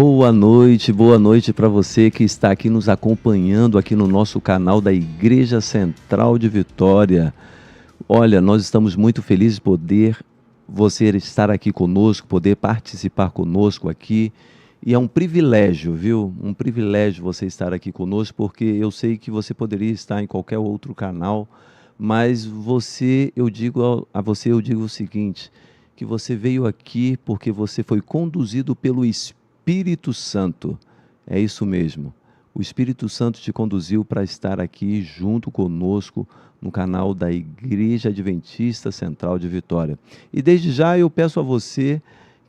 Boa noite para você que está aqui nos acompanhando aqui no nosso canal da Igreja Central de Vitória. Olha, nós estamos muito felizes de poder você estar aqui conosco, poder participar conosco aqui. E é um privilégio, viu? Um privilégio você estar aqui conosco, porque eu sei que você poderia estar em qualquer outro canal, mas eu digo a você, eu digo o seguinte, que você veio aqui porque você foi conduzido pelo Espírito Santo. É isso mesmo. O Espírito Santo te conduziu para estar aqui junto conosco no canal da Igreja Adventista Central de Vitória. E desde já eu peço a você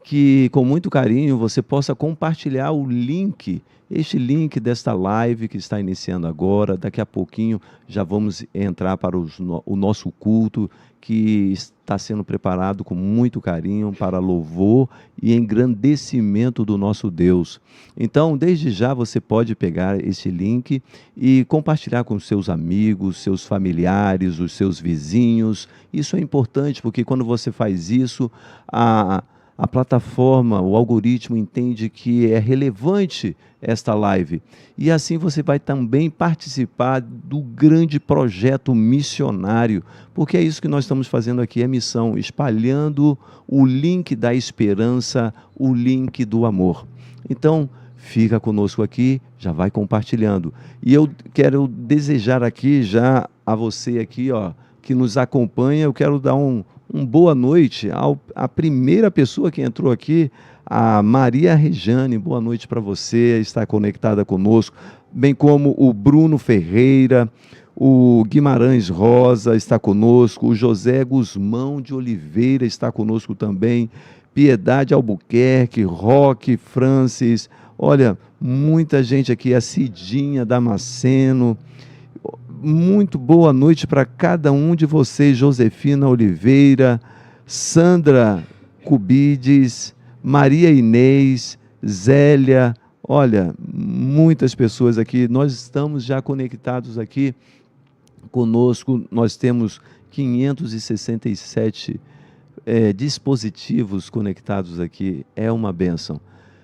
que, com muito carinho, você possa compartilhar o link, este link desta live que está iniciando agora. Daqui a pouquinho já vamos entrar para o nosso culto, que está sendo preparado com muito carinho para louvor e engrandecimento do nosso Deus. Então, desde já você pode pegar esse link e compartilhar com seus amigos, seus familiares, os seus vizinhos. Isso é importante, porque quando você faz isso, a plataforma, o algoritmo entende que é relevante esta live. E assim você vai também participar do grande projeto missionário, porque é isso que nós estamos fazendo aqui, é missão, espalhando o link da esperança, o link do amor. Então, fica conosco aqui, já vai compartilhando. E eu quero desejar aqui já a você aqui, ó, que nos acompanha, eu quero dar um boa noite à primeira pessoa que entrou aqui, a Maria Rejane. Boa noite para você, está conectada conosco, bem como o Bruno Ferreira, o Guimarães Rosa está conosco, o José Guzmão de Oliveira está conosco também, Piedade Albuquerque, Roque Francis, olha, muita gente aqui, a Cidinha Damasceno. Muito boa noite para cada um de vocês, Josefina Oliveira, Sandra Cubides, Maria Inês, Zélia, olha, muitas pessoas aqui, nós estamos já conectados aqui conosco, nós temos 567 dispositivos conectados aqui, é uma bênção,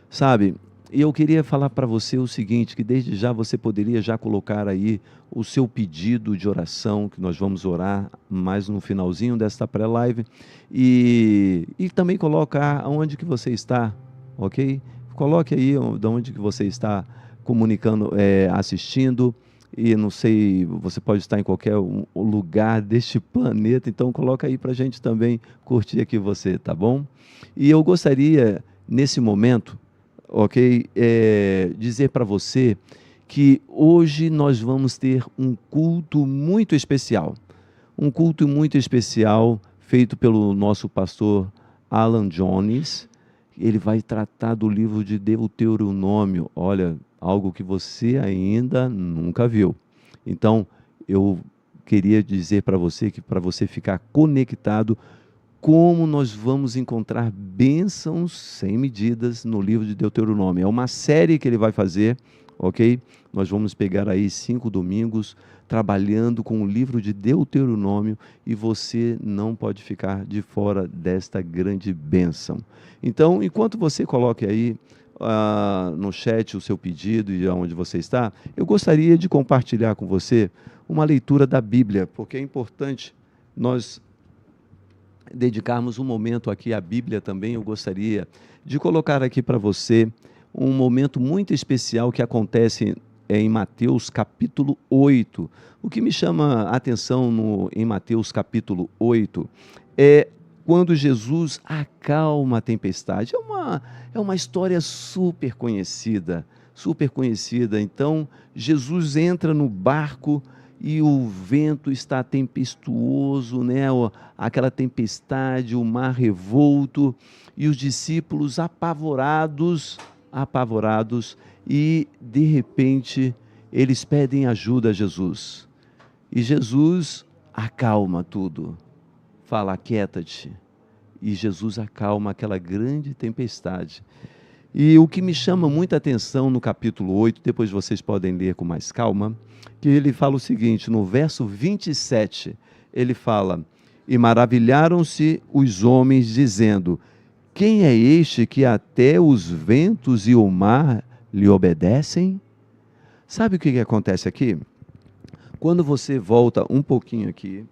sabe? E eu queria falar para você o seguinte, que desde já você poderia já colocar aí o seu pedido de oração, que nós vamos orar mais no finalzinho desta pré-live, e também colocar onde que você está, ok? Coloque aí de onde que você está comunicando, assistindo, e não sei, você pode estar em qualquer lugar deste planeta, então coloca aí para a gente também curtir aqui você, tá bom? E eu gostaria, nesse momento, ok, dizer para você que hoje nós vamos ter um culto muito especial feito pelo nosso pastor Alan Jones. Ele vai tratar do livro de Deuteronômio, olha, algo que você ainda nunca viu. Então, eu queria dizer para você que para você ficar conectado, como nós vamos encontrar bênçãos sem medidas no livro de Deuteronômio. É uma série que ele vai fazer, ok? Nós vamos pegar aí 5 domingos trabalhando com o livro de Deuteronômio e você não pode ficar de fora desta grande bênção. Então, enquanto você coloque aí no chat o seu pedido e aonde você está, eu gostaria de compartilhar com você uma leitura da Bíblia, porque é importante nós dedicarmos um momento aqui à Bíblia também. Eu gostaria de colocar aqui para você um momento muito especial que acontece em Mateus capítulo 8. O que me chama a atenção em Mateus capítulo 8 é quando Jesus acalma a tempestade. É uma história super conhecida. Então, Jesus entra no barco e o vento está tempestuoso, né? Aquela tempestade, o mar revolto, e os discípulos apavorados, e de repente eles pedem ajuda a Jesus. E Jesus acalma tudo, fala: aquieta-te. E Jesus acalma aquela grande tempestade. E o que me chama muita atenção no capítulo 8, depois vocês podem ler com mais calma, que ele fala o seguinte, no verso 27, ele fala: e maravilharam-se os homens, dizendo: Quem é este que até os ventos e o mar lhe obedecem? Sabe o que acontece aqui? Quando você volta um pouquinho aqui,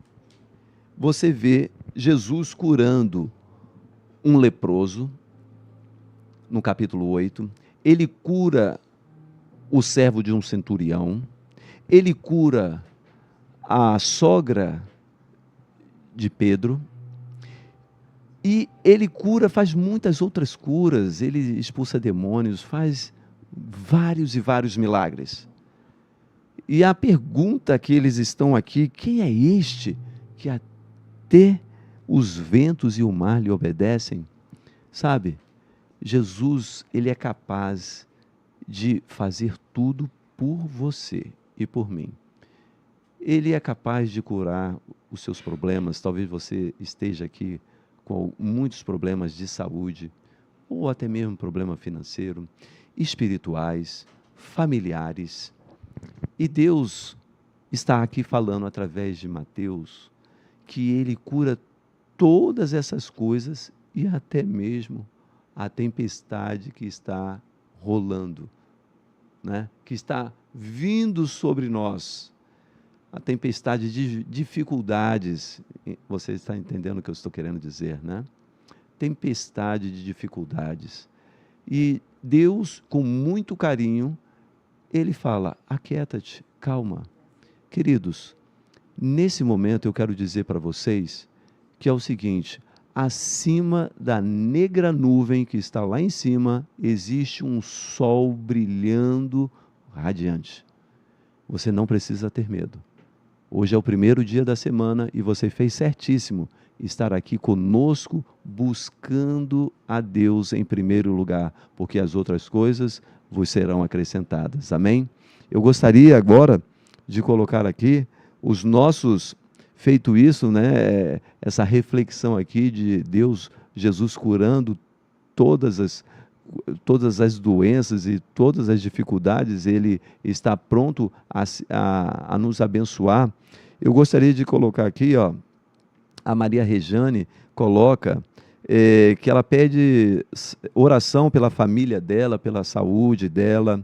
você vê Jesus curando um leproso, no capítulo 8. Ele cura o servo de um centurião. Ele cura a sogra de Pedro. E ele cura, faz muitas outras curas. Ele expulsa demônios, faz vários e vários milagres. E a pergunta que eles estão aqui: quem é este que até os ventos e o mar lhe obedecem? Sabe, Jesus, ele é capaz de fazer tudo por você e por mim. Ele é capaz de curar os seus problemas. Talvez você esteja aqui com muitos problemas de saúde, ou até mesmo problema financeiro, espirituais, familiares. E Deus está aqui falando através de Mateus que Ele cura todas essas coisas e até mesmo a tempestade que está rolando, né? Que está vindo sobre nós. A tempestade de dificuldades. Você está entendendo o que eu estou querendo dizer, né? Tempestade de dificuldades. E Deus, com muito carinho, Ele fala: aquieta-te, calma. Queridos, nesse momento eu quero dizer para vocês que é o seguinte: acima da negra nuvem que está lá em cima, existe um sol brilhando radiante. Você não precisa ter medo. Hoje é o primeiro dia da semana e você fez certíssimo estar aqui conosco, buscando a Deus em primeiro lugar, porque as outras coisas vos serão acrescentadas. Amém? Eu gostaria agora de colocar aqui os nossos, feito isso, né, essa reflexão aqui de Deus, Jesus curando todas as doenças e todas as dificuldades. Ele está pronto a nos abençoar. Eu gostaria de colocar aqui, ó, a Maria Rejane coloca que ela pede oração pela família dela, pela saúde dela.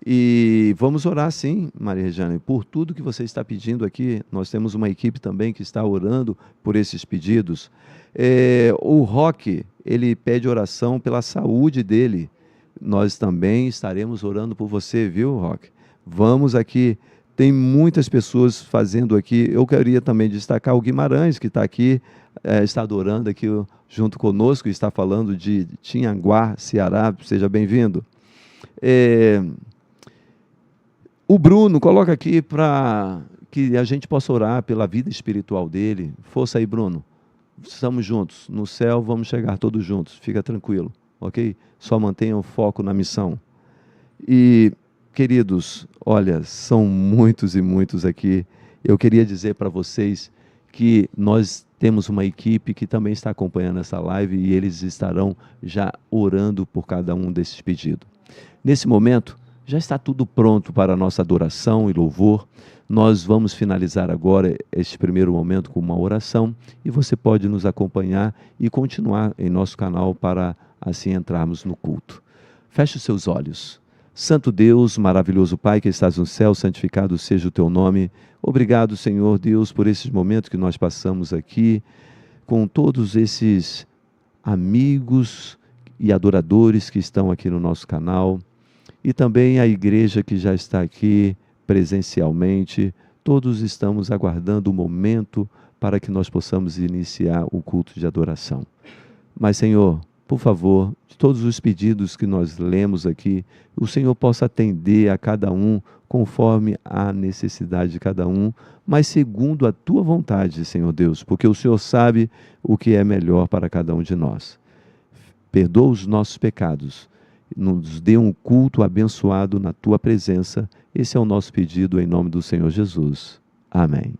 E vamos orar sim, Maria Rejane, por tudo que você está pedindo aqui. Nós temos uma equipe também que está orando por esses pedidos. O Roque, ele pede oração pela saúde dele. Nós também estaremos orando por você, viu, Roque? Vamos aqui, tem muitas pessoas fazendo aqui. Eu queria também destacar o Guimarães, que está aqui, está adorando aqui junto conosco, está falando de Tinhanguá, Ceará. Seja bem-vindo. O Bruno coloca aqui para que a gente possa orar pela vida espiritual dele. Força aí, Bruno. Estamos juntos. No céu vamos chegar todos juntos. Fica tranquilo, ok? Só mantenha o foco na missão. E, queridos, olha, são muitos e muitos aqui. Eu queria dizer para vocês que nós temos uma equipe que também está acompanhando essa live e eles estarão já orando por cada um desses pedidos. Nesse momento, já está tudo pronto para a nossa adoração e louvor. Nós vamos finalizar agora este primeiro momento com uma oração e você pode nos acompanhar e continuar em nosso canal para assim entrarmos no culto. Feche os seus olhos. Santo Deus, maravilhoso Pai que estás no céu, santificado seja o teu nome. Obrigado, Senhor Deus, por esses momentos que nós passamos aqui com todos esses amigos e adoradores que estão aqui no nosso canal. E também a igreja que já está aqui presencialmente. Todos estamos aguardando o momento para que nós possamos iniciar o culto de adoração. Mas, Senhor, por favor, de todos os pedidos que nós lemos aqui, o Senhor possa atender a cada um conforme a necessidade de cada um, mas segundo a Tua vontade, Senhor Deus, porque o Senhor sabe o que é melhor para cada um de nós. Perdoa os nossos pecados. Nos dê um culto abençoado na Tua presença. Esse é o nosso pedido em nome do Senhor Jesus. Amém.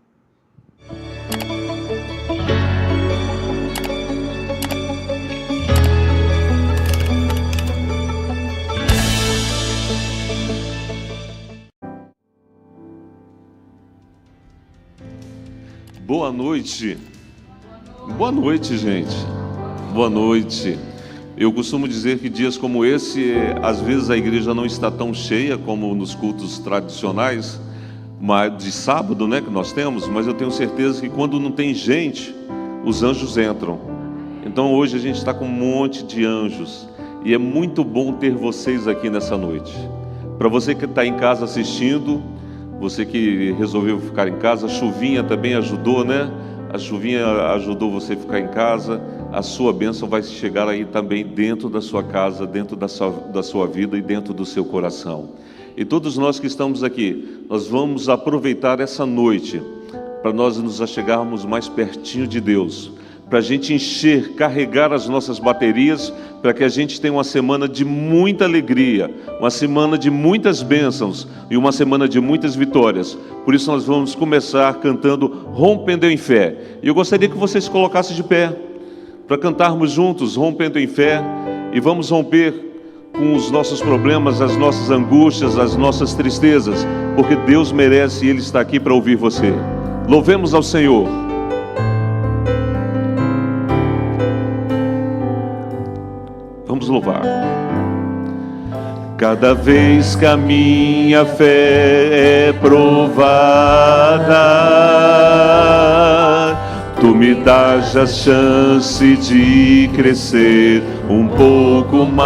Boa noite. Boa noite, gente. Boa noite. Eu costumo dizer que dias como esse, às vezes a igreja não está tão cheia como nos cultos tradicionais, mas de sábado, né, que nós temos, mas eu tenho certeza que quando não tem gente, os anjos entram. Então hoje a gente está com um monte de anjos e é muito bom ter vocês aqui nessa noite. Para você que está em casa assistindo, você que resolveu ficar em casa, a chuvinha também ajudou, né? A chuvinha ajudou você a ficar em casa. A sua bênção vai chegar aí também dentro da sua casa, dentro da sua vida e dentro do seu coração. E todos nós que estamos aqui, nós vamos aproveitar essa noite para nós nos achegarmos mais pertinho de Deus, para a gente encher, carregar as nossas baterias, para que a gente tenha uma semana de muita alegria, uma semana de muitas bênçãos e uma semana de muitas vitórias. Por isso nós vamos começar cantando Rompendo em Fé. E eu gostaria que vocês se colocassem de pé, para cantarmos juntos, Rompendo em Fé, e vamos romper com os nossos problemas, as nossas angústias, as nossas tristezas, porque Deus merece e Ele está aqui para ouvir você. Louvemos ao Senhor. Vamos louvar. Cada vez que a minha fé é provada, Tu me dás a chance de crescer um pouco mais.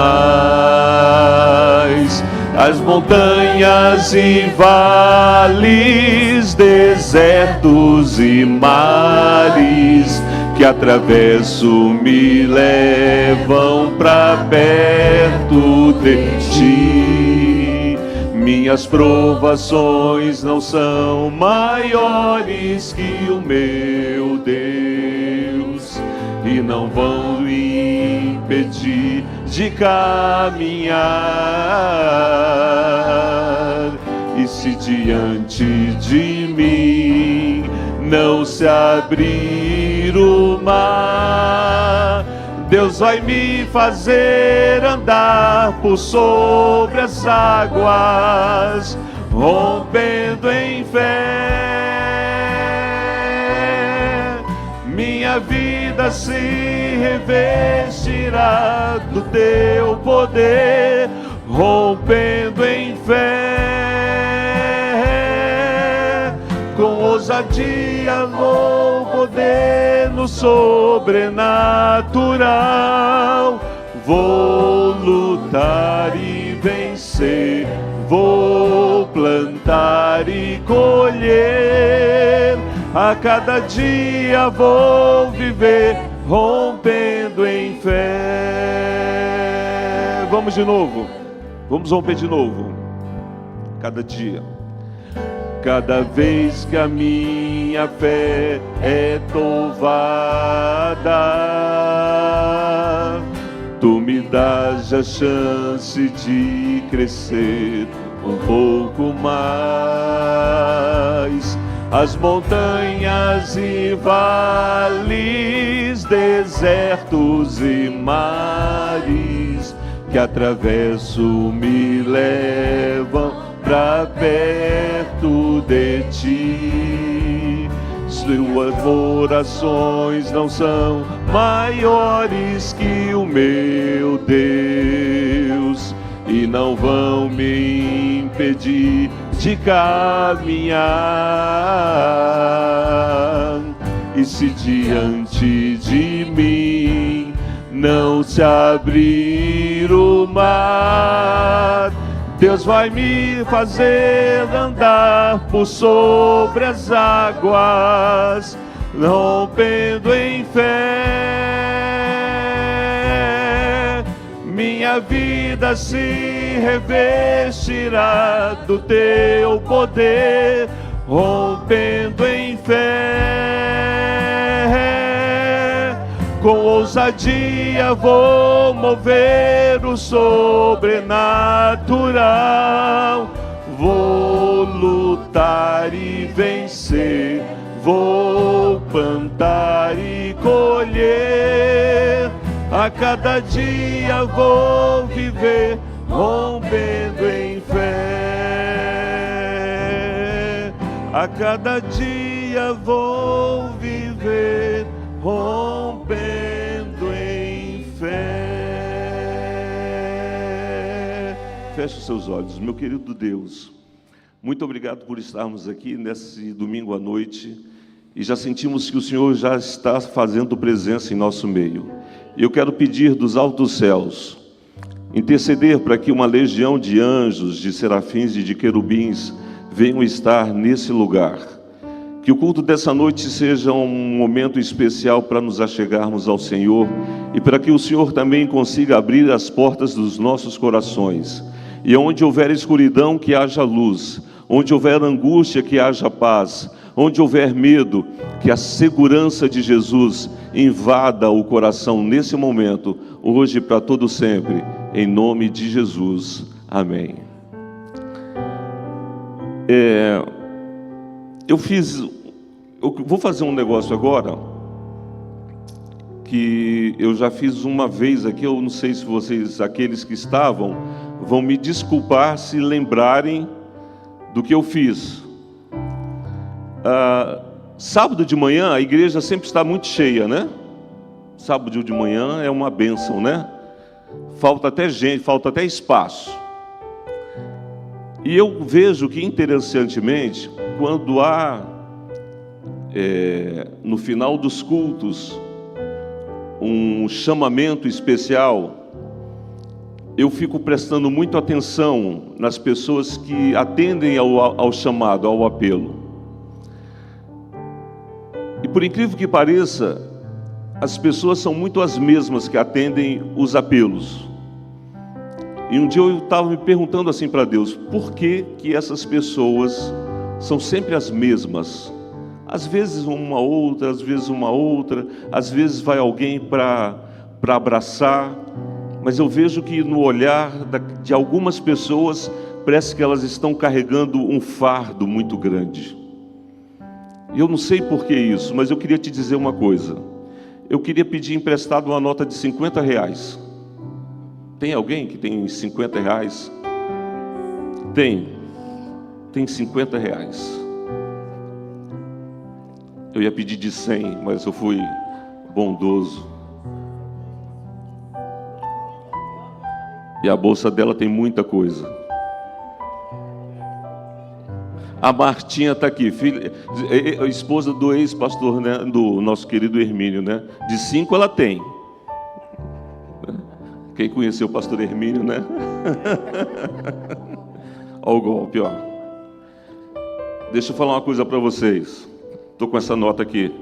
As montanhas e vales, desertos e mares que atravesso me levam pra perto de Ti. Minhas provações não são maiores que o meu Deus e não vão me impedir de caminhar. E se diante de mim não se abrir o mar, Deus vai me fazer andar por sobre as águas, rompendo em fé. Minha vida se revestirá do Teu poder, rompendo em fé. Com ousadia vou poder no sobrenatural. Vou lutar e vencer, vou plantar e colher. A cada dia vou viver, rompendo em fé. Vamos de novo, vamos romper de novo. Cada dia. Cada vez que a minha fé é tombada, Tu me dás a chance de crescer um pouco mais. As montanhas e vales, desertos e mares que atravesso me levam pra perto de Ti. Suas orações não são maiores que o meu Deus e não vão me impedir de caminhar. E se diante de mim não se abrir o mar, Deus vai me fazer andar por sobre as águas, rompendo em fé. Minha vida se revestirá do Teu poder, rompendo em fé. Com ousadia vou mover o sobrenatural. Vou lutar e vencer, vou plantar e colher. A cada dia vou viver, rompendo em fé. A cada dia vou viver, rompendo em fé. Feche os seus olhos. Meu querido Deus, muito obrigado por estarmos aqui nesse domingo à noite e já sentimos que o Senhor já está fazendo presença em nosso meio. Eu quero pedir dos altos céus, interceder para que uma legião de anjos, de serafins e de querubins venham estar nesse lugar. Que o culto dessa noite seja um momento especial para nos achegarmos ao Senhor e para que o Senhor também consiga abrir as portas dos nossos corações. E onde houver escuridão, que haja luz. Onde houver angústia, que haja paz. Onde houver medo, que a segurança de Jesus invada o coração nesse momento, hoje e para todo sempre. Em nome de Jesus. Amém. Eu vou fazer um negócio agora, que eu já fiz uma vez aqui, eu não sei se vocês, aqueles que estavam, vão me desculpar se lembrarem do que eu fiz. Sábado de manhã, a igreja sempre está muito cheia, né? Sábado de manhã é uma bênção, né? Falta até gente, falta até espaço. E eu vejo que, interessantemente, quando há, no final dos cultos, um chamamento especial, eu fico prestando muito atenção nas pessoas que atendem ao chamado, ao apelo. E por incrível que pareça, as pessoas são muito as mesmas que atendem os apelos. E um dia eu estava me perguntando assim para Deus, por que que essas pessoas são sempre as mesmas? Às vezes uma outra, às vezes uma outra, às vezes vai alguém para abraçar, mas eu vejo que no olhar de algumas pessoas, parece que elas estão carregando um fardo muito grande. Eu não sei por que isso, mas eu queria te dizer uma coisa. Eu queria pedir emprestado uma nota de R$50. Tem alguém que tem R$50? Tem R$50. Eu ia pedir de 100, mas eu fui bondoso. E a bolsa dela tem muita coisa. A Martinha está aqui, filha, esposa do ex-pastor, né, do nosso querido Hermínio, né? De 5 ela tem. Quem conheceu o pastor Hermínio, né? Olha o golpe, ó. Deixa eu falar uma coisa para vocês. Estou com essa nota aqui.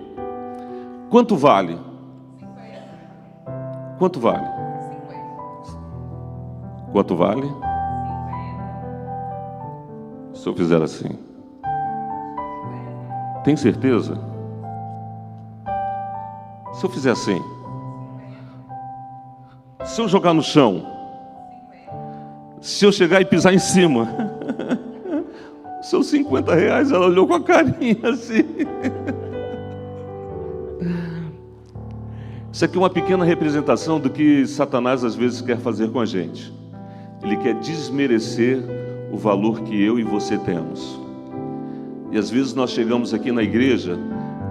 Quanto vale? Quanto vale? Quanto vale? Se eu fizer assim. Tem certeza? Se eu fizer assim. Se eu jogar no chão. Se eu chegar e pisar em cima. São R$50. Ela olhou com a carinha assim. Isso aqui é uma pequena representação do que Satanás às vezes quer fazer com a gente. Ele quer desmerecer o valor que eu e você temos. E às vezes nós chegamos aqui na igreja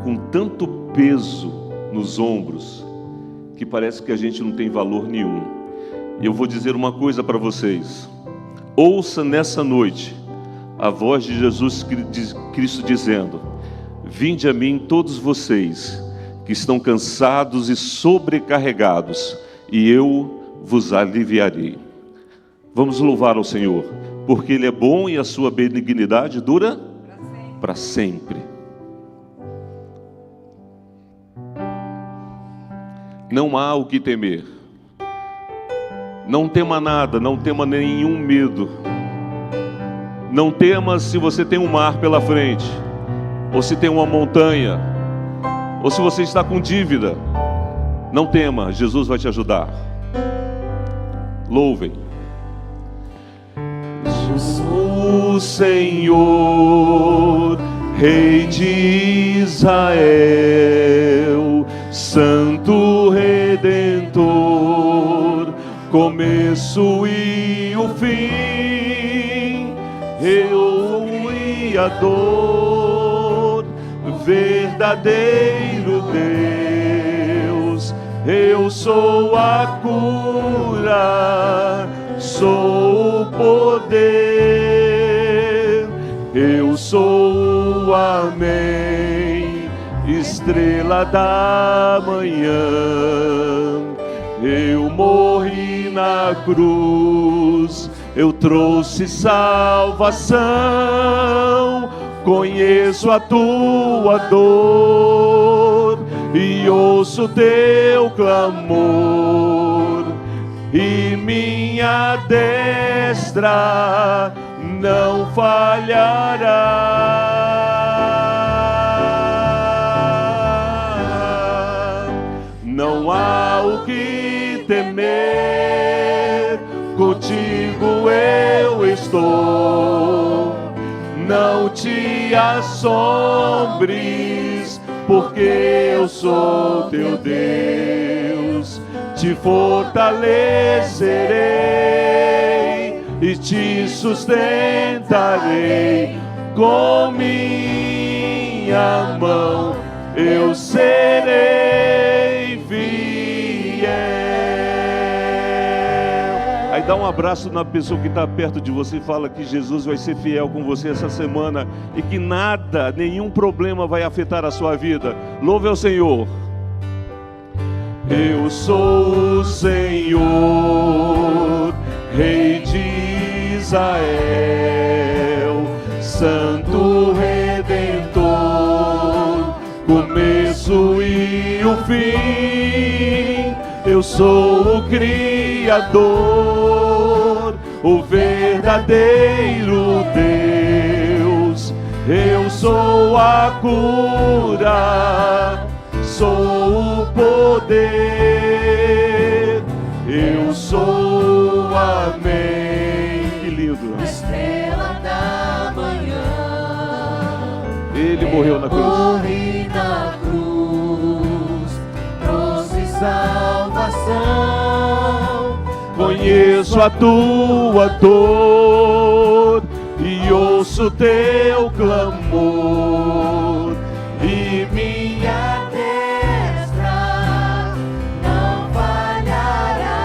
com tanto peso nos ombros que parece que a gente não tem valor nenhum. E eu vou dizer uma coisa para vocês. Ouça nessa noite a voz de Jesus Cristo dizendo: vinde a mim todos vocês que estão cansados e sobrecarregados, e eu vos aliviarei. Vamos louvar ao Senhor, porque Ele é bom e a sua benignidade dura para sempre. Não há o que temer. Não tema nada, não tema nenhum medo. Não tema se você tem um mar pela frente, ou se tem uma montanha, ou se você está com dívida. Não tema, Jesus vai te ajudar. Louvem. Jesus, Senhor, Rei de Israel, Santo Redentor, começo e o fim, eu e a dor, verdadeiro Deus, eu sou a cura, sou o poder. estrela da manhã. Eu morri na cruz, eu trouxe salvação. Conheço a tua dor e ouço teu clamor, e minha destra não falhará. Não há o que temer, contigo eu estou. Não te assombres, porque eu sou teu Deus. Te fortalecerei e te sustentarei com minha mão. Eu serei fiel. Aí dá um abraço na pessoa que está perto de você e fala que Jesus vai ser fiel com você essa semana e que nada, nenhum problema vai afetar a sua vida. Louve ao Senhor. Eu sou o Senhor, Rei de Israel, Santo Redentor, começo e o fim. Eu sou o Criador, o verdadeiro Deus. Eu sou a cura, sou o poder, eu sou o amém. Que lindo! A estrela da manhã, Ele morreu na cruz. Morri na cruz, trouxe salvação. Conheço a tua dor e ouço teu clamor, e minha Destra não falhará.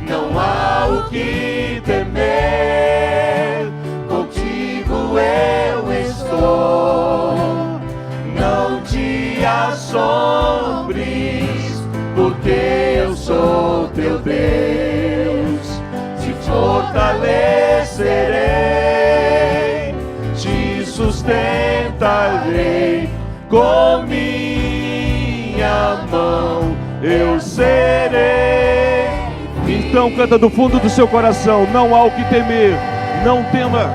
não há o que temer, contigo eu estou. Não te assombres, porque eu sou teu Deus. Te fortalecerei, te sustentarei com minha mão. Eu serei. Então canta do fundo do seu coração: não há o que temer, não tema.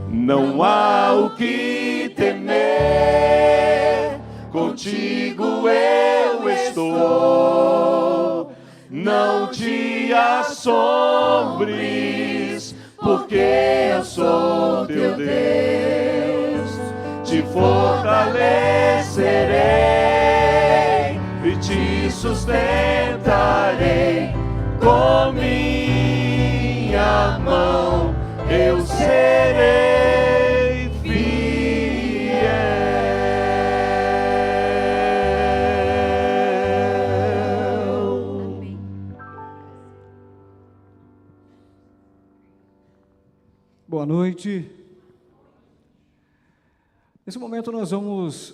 Não há o que temer, contigo eu estou. Não te assombres, porque eu sou teu Deus. Te fortalecerei e te sustentarei com minha mão. Eu serei fiel. Boa noite. Nesse momento nós vamos,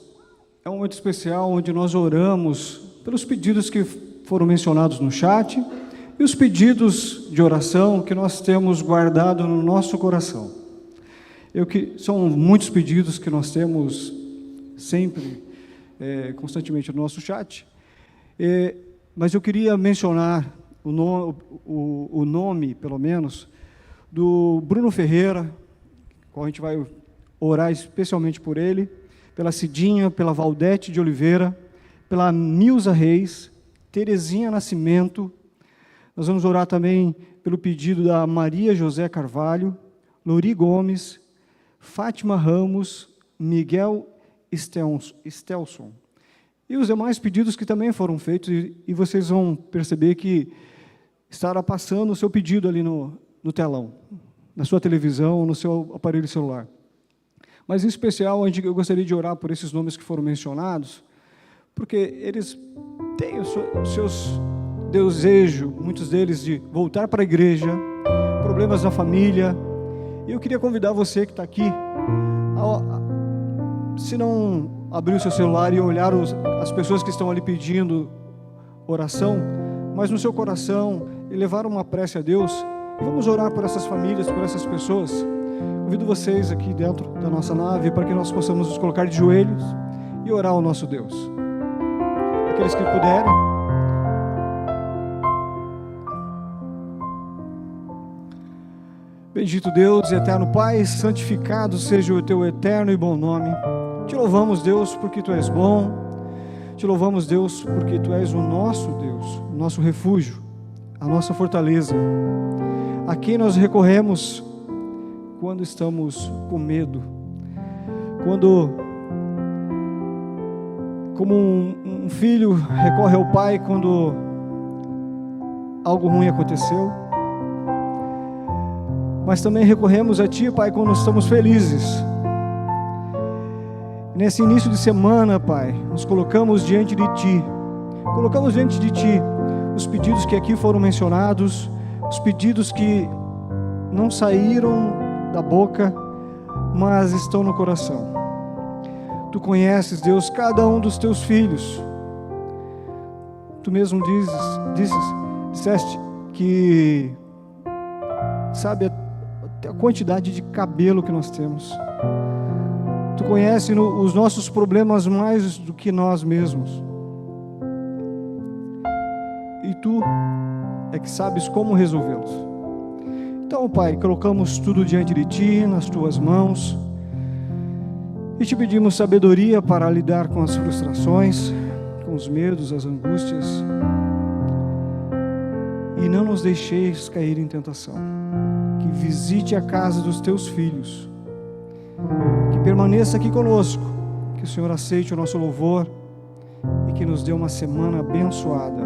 é um momento especial onde nós oramos pelos pedidos que foram mencionados no chat e os pedidos de oração que nós temos guardado no nosso coração. São muitos pedidos que nós temos sempre, constantemente no nosso chat, mas eu queria mencionar o nome, pelo menos, do Bruno Ferreira, qual a gente vai orar especialmente por ele, pela Cidinha, pela Valdete de Oliveira, pela Nilza Reis, Terezinha Nascimento. Nós vamos orar também pelo pedido da Maria José Carvalho, Lori Gomes, Fátima Ramos, Miguel Stelson. E os demais pedidos que também foram feitos, e vocês vão perceber que estará passando o seu pedido ali no telão, na sua televisão, no seu aparelho celular. Mas, em especial, eu gostaria de orar por esses nomes que foram mencionados, porque eles têm os seus desejos, muitos deles, de voltar para a igreja, problemas na família, E eu queria convidar você que está aqui, se não abrir o seu celular e olhar as pessoas que estão ali pedindo oração, mas no seu coração, e levar uma prece a Deus, e vamos orar por essas famílias, por essas pessoas. Convido vocês aqui dentro da nossa nave para que nós possamos nos colocar de joelhos e orar ao nosso Deus. Aqueles que puderem. Bendito Deus e eterno Pai, santificado seja o teu eterno e bom nome. Te louvamos, Deus, porque tu és bom. Te louvamos, Deus, porque tu és o nosso Deus, o nosso refúgio, a nossa fortaleza. A quem nós recorremos quando estamos com medo, quando, como um filho recorre ao pai quando algo ruim aconteceu, mas também recorremos a Ti, Pai, quando estamos felizes. Nesse início de semana, Pai, nos colocamos diante de Ti, os pedidos que aqui foram mencionados, os pedidos que não saíram da boca, mas estão no coração. Tu conheces, Deus, cada um dos Teus filhos. Tu mesmo disseste que sabe a quantidade de cabelo que nós temos. Tu conheces os nossos problemas mais do que nós mesmos. E Tu é que sabes como resolvê-los. Então, Pai, colocamos tudo diante de Ti, nas Tuas mãos, e Te pedimos sabedoria para lidar com as frustrações, com os medos, as angústias, e não nos deixeis cair em tentação. Que visite a casa dos Teus filhos, que permaneça aqui conosco, que o Senhor aceite o nosso louvor e que nos dê uma semana abençoada.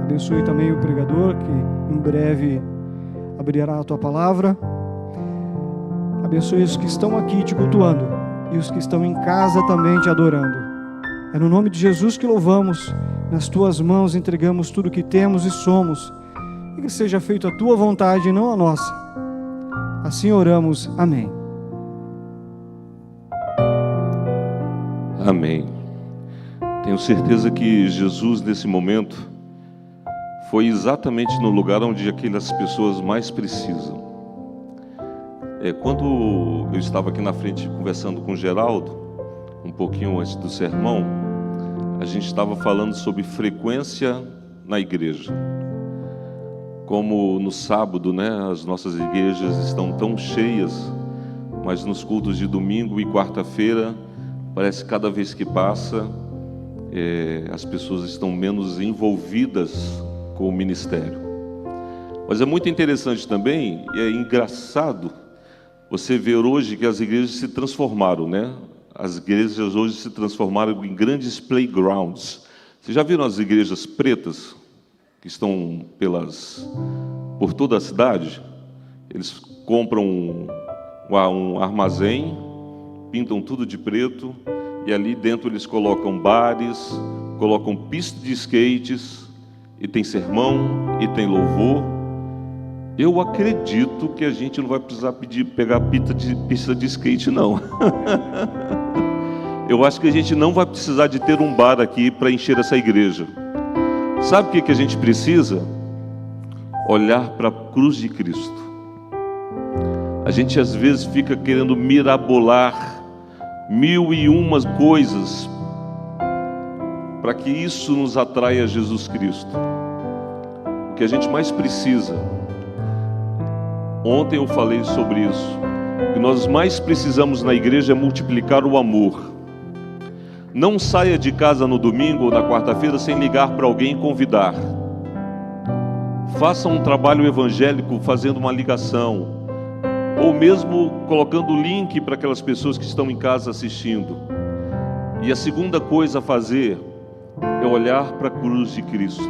Abençoe também o pregador, que em breve abrirá a Tua palavra. Abençoe os que estão aqui Te cultuando e os que estão em casa também Te adorando. É no nome de Jesus que louvamos, nas Tuas mãos entregamos tudo que temos e somos, e que seja feita a Tua vontade e não a nossa. Assim oramos. Amém. Amém. Tenho certeza que Jesus, nesse momento, foi exatamente no lugar onde aquelas pessoas mais precisam. Quando eu estava aqui na frente conversando com o Geraldo, um pouquinho antes do sermão, a gente estava falando sobre frequência na igreja. Como no sábado, as nossas igrejas estão tão cheias, mas nos cultos de domingo e quarta-feira, parece que cada vez que passa, as pessoas estão menos envolvidas com o ministério. Mas é muito interessante também, e é engraçado, você ver hoje que as igrejas se transformaram, As igrejas hoje se transformaram em grandes playgrounds. Vocês já viram as igrejas pretas? Que estão por toda a cidade? Eles compram um armazém, pintam tudo de preto, e ali dentro eles colocam bares, colocam pista de skates, e tem sermão, e tem louvor. Eu acredito que a gente não vai precisar pegar pista de skate, não. Eu acho que a gente não vai precisar de ter um bar aqui para encher essa igreja. Sabe o que a gente precisa? Olhar para a cruz de Cristo. A gente às vezes fica querendo mirabolar 1001 coisas para que isso nos atraia a Jesus Cristo. O que a gente mais precisa, ontem eu falei sobre isso, o que nós mais precisamos na igreja é multiplicar o amor. Não saia de casa no domingo ou na quarta-feira sem ligar para alguém e convidar. Faça um trabalho evangélico fazendo uma ligação, ou mesmo colocando o link para aquelas pessoas que estão em casa assistindo. E a segunda coisa a fazer é olhar para a cruz de Cristo,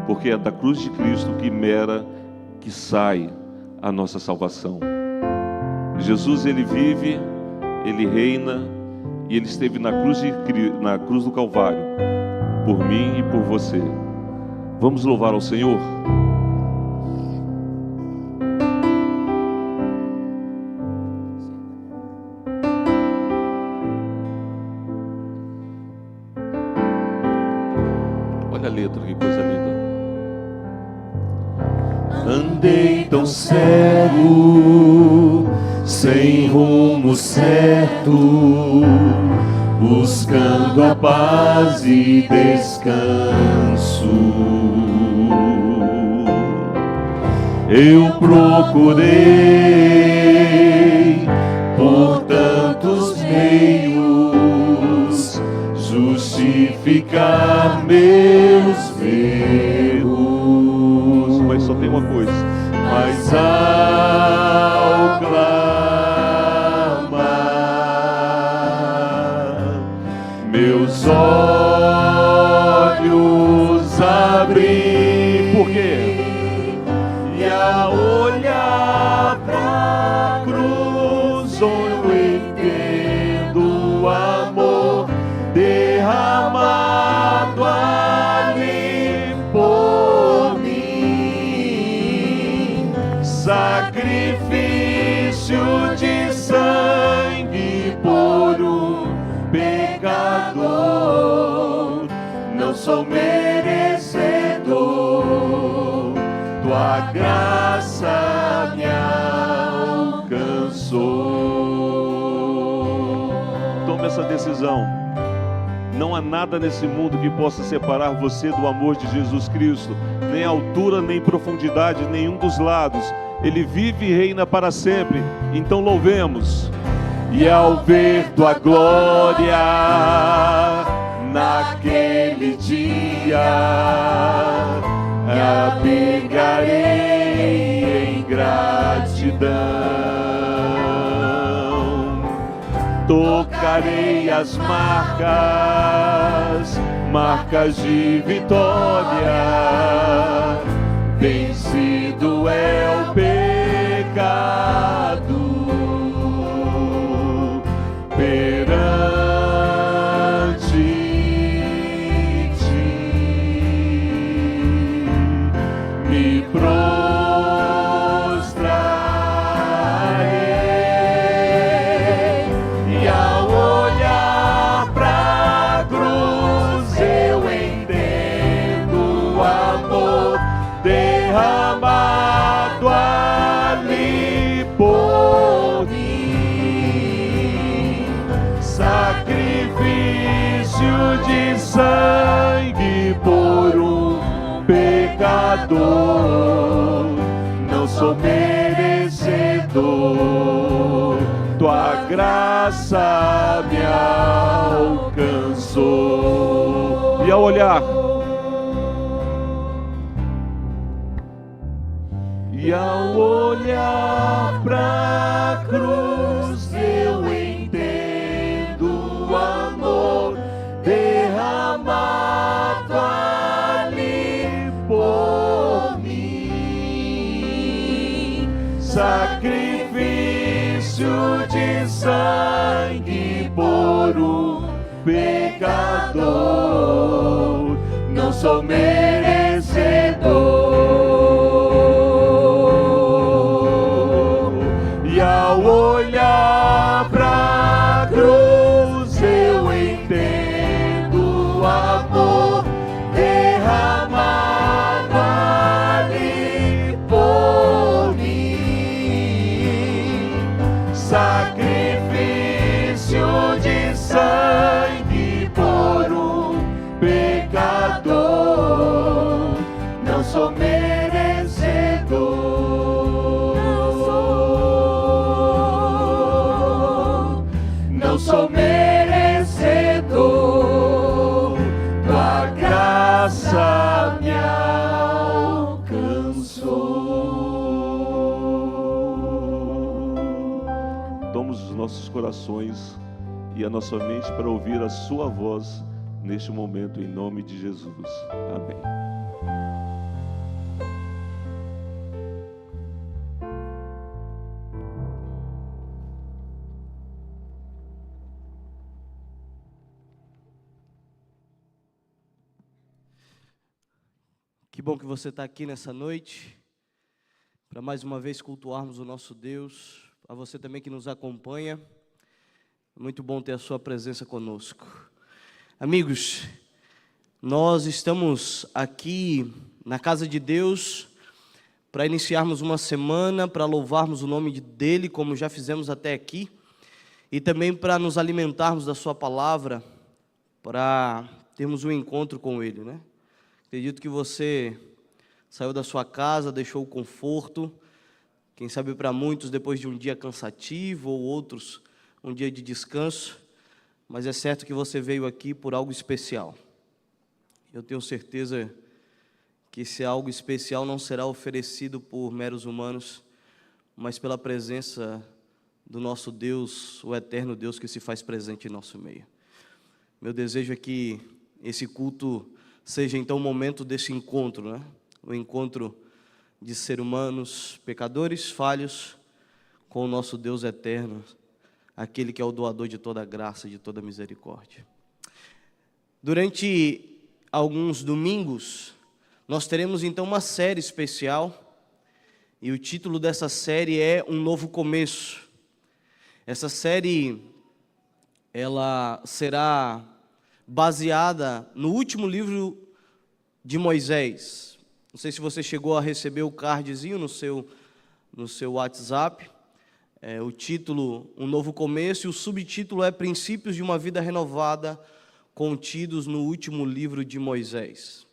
porque é da cruz de Cristo que sai a nossa salvação. Jesus, Ele vive, Ele reina, e Ele esteve na cruz do Calvário, por mim e por você. Vamos louvar ao Senhor? Coloca a letra, que coisa linda. Andei tão cego, sem rumo certo, buscando a paz e descanso. Eu procurei por tantos meios justificar meus erros, Mas só tem uma coisa. mas ao clamar, meus olhos abri. Por quê? E a olhar pra cruz, eu entendo o amor derramado ali por mim. Sacrifício de sangue por um pecador. Não sou merecedor, tua graça me alcançou. Tome essa decisão. Não há nada nesse mundo que possa separar você do amor de Jesus Cristo, nem altura, nem profundidade, nenhum dos lados. Ele vive e reina para sempre. Então louvemos. E ao ver tua glória naquele dia, abrigarei em gratidão. Tocarei as marcas de vitória. Vencido é o pecado perante ti. Me prostrarei e ao olhar pra cruz eu entendo o amor derramado ali por mim. Sacrifício de sangue por um pecador. Não sou merecedor, tua graça me alcançou. E ao olhar, E ao olhar pra cruz eu entendo o amor derramado ali por mim. Sacrifício de sangue por um pecador. Não sou merecedor. E ao olhar pra cruz eu entendo o amor derramado ali por mim. Sacrifício de sangue por um pecador. Não sou merecedor. Não sou merecedor, tua graça me alcançou. tomamos os nossos corações e a nossa mente para ouvir a sua voz neste momento, em nome de Jesus. Amém. Que bom que você está aqui nessa noite, para mais uma vez cultuarmos o nosso Deus. A você também que nos acompanha, muito bom ter a sua presença conosco. Amigos, Nós estamos aqui na casa de Deus para iniciarmos uma semana, para louvarmos o nome dEle, como já fizemos até aqui, e também para nos alimentarmos da Sua palavra, para termos um encontro com Ele, né? Acredito que você saiu da sua casa, deixou o conforto, quem sabe para muitos depois de um dia cansativo, ou outros um dia de descanso, mas é certo que você veio aqui por algo especial. Eu tenho certeza que esse algo especial não será oferecido por meros humanos, mas pela presença do nosso Deus, o eterno Deus que se faz presente em nosso meio. Meu desejo é que esse culto seja então o momento desse encontro, né? O encontro de seres humanos, pecadores, falhos, com o nosso Deus eterno, aquele que é o doador de toda graça, de toda misericórdia. Durante alguns domingos, nós teremos então uma série especial, e o título dessa série é Um Novo Começo. Essa série, ela será baseada no último livro de Moisés. Não sei se você chegou a receber o cardzinho no seu WhatsApp. O título, Um Novo Começo, e o subtítulo é Princípios de uma Vida Renovada, contidos no último livro de Moisés.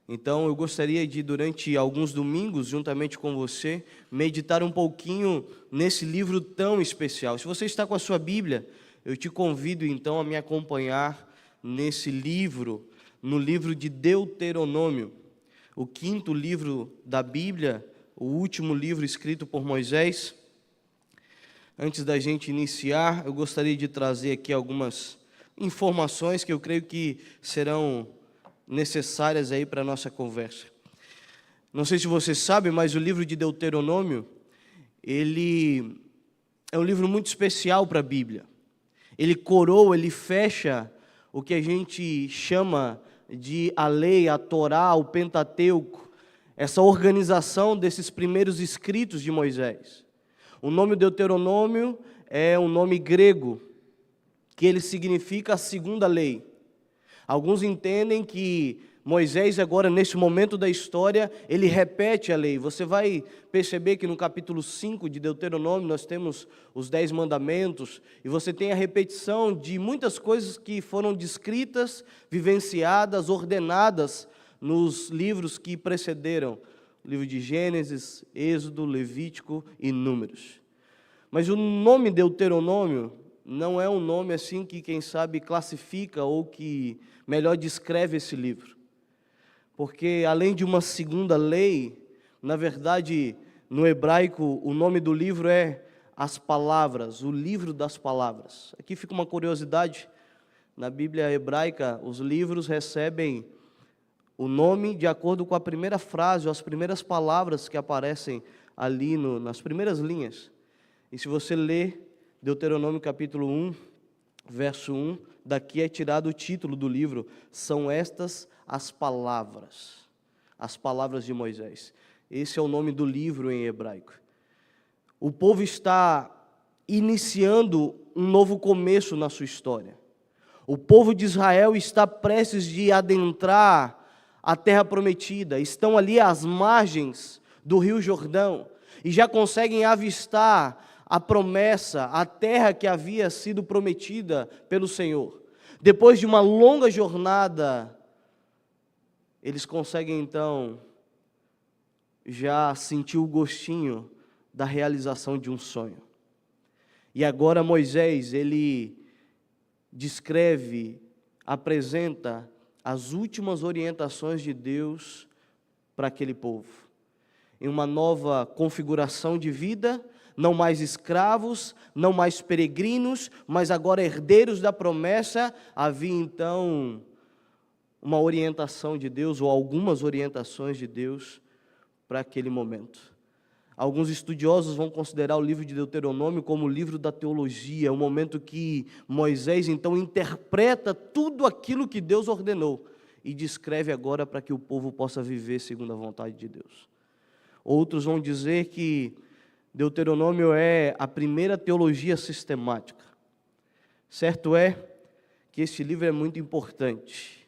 Então, eu gostaria de, durante alguns domingos, juntamente com você, meditar um pouquinho nesse livro tão especial. Se você está com a sua Bíblia, eu te convido, então, a me acompanhar nesse livro, no livro de Deuteronômio, o quinto livro da Bíblia, o último livro escrito por Moisés. Antes da gente iniciar, eu gostaria de trazer aqui algumas informações que eu creio que serão necessárias aí para a nossa conversa. Não sei se você sabe, mas o livro de Deuteronômio, ele é um livro muito especial para a Bíblia. Ele coroa, ele fecha o que a gente chama de a lei, a Torá, o Pentateuco, essa organização desses primeiros escritos de Moisés. O nome Deuteronômio é um nome grego, que ele significa a segunda lei. Alguns entendem que Moisés agora, nesse momento da história, ele repete a lei. Você vai perceber que no capítulo 5 de Deuteronômio nós temos os 10 mandamentos, e você tem a repetição de muitas coisas que foram descritas, vivenciadas, ordenadas nos livros que precederam, o livro de Gênesis, Êxodo, Levítico e Números. Mas o nome Deuteronômio não é um nome assim que, quem sabe, classifica ou que melhor descreve esse livro. Porque, além de uma segunda lei, na verdade, no hebraico, o nome do livro é As Palavras, o livro das palavras. Aqui fica uma curiosidade, na Bíblia hebraica, os livros recebem o nome de acordo com a primeira frase, ou as primeiras palavras que aparecem ali nas primeiras linhas. E se você ler Deuteronômio capítulo 1, verso 1, daqui é tirado o título do livro, são estas as palavras de Moisés. Esse é o nome do livro em hebraico. O povo está iniciando um novo começo na sua história. O povo de Israel está prestes de adentrar a terra prometida, estão ali às margens do rio Jordão, e já conseguem avistar a promessa, a terra que havia sido prometida pelo Senhor. Depois de uma longa jornada, eles conseguem então já sentir o gostinho da realização de um sonho. E agora Moisés, ele descreve, apresenta as últimas orientações de Deus para aquele povo. Em uma nova configuração de vida, não mais escravos, não mais peregrinos, mas agora herdeiros da promessa. Havia então uma orientação de Deus, ou algumas orientações de Deus para aquele momento. Alguns estudiosos vão considerar o livro de Deuteronômio como o livro da teologia, o momento que Moisés então interpreta tudo aquilo que Deus ordenou e descreve agora para que o povo possa viver segundo a vontade de Deus. Outros vão dizer que Deuteronômio é a primeira teologia sistemática. Certo é que este livro é muito importante.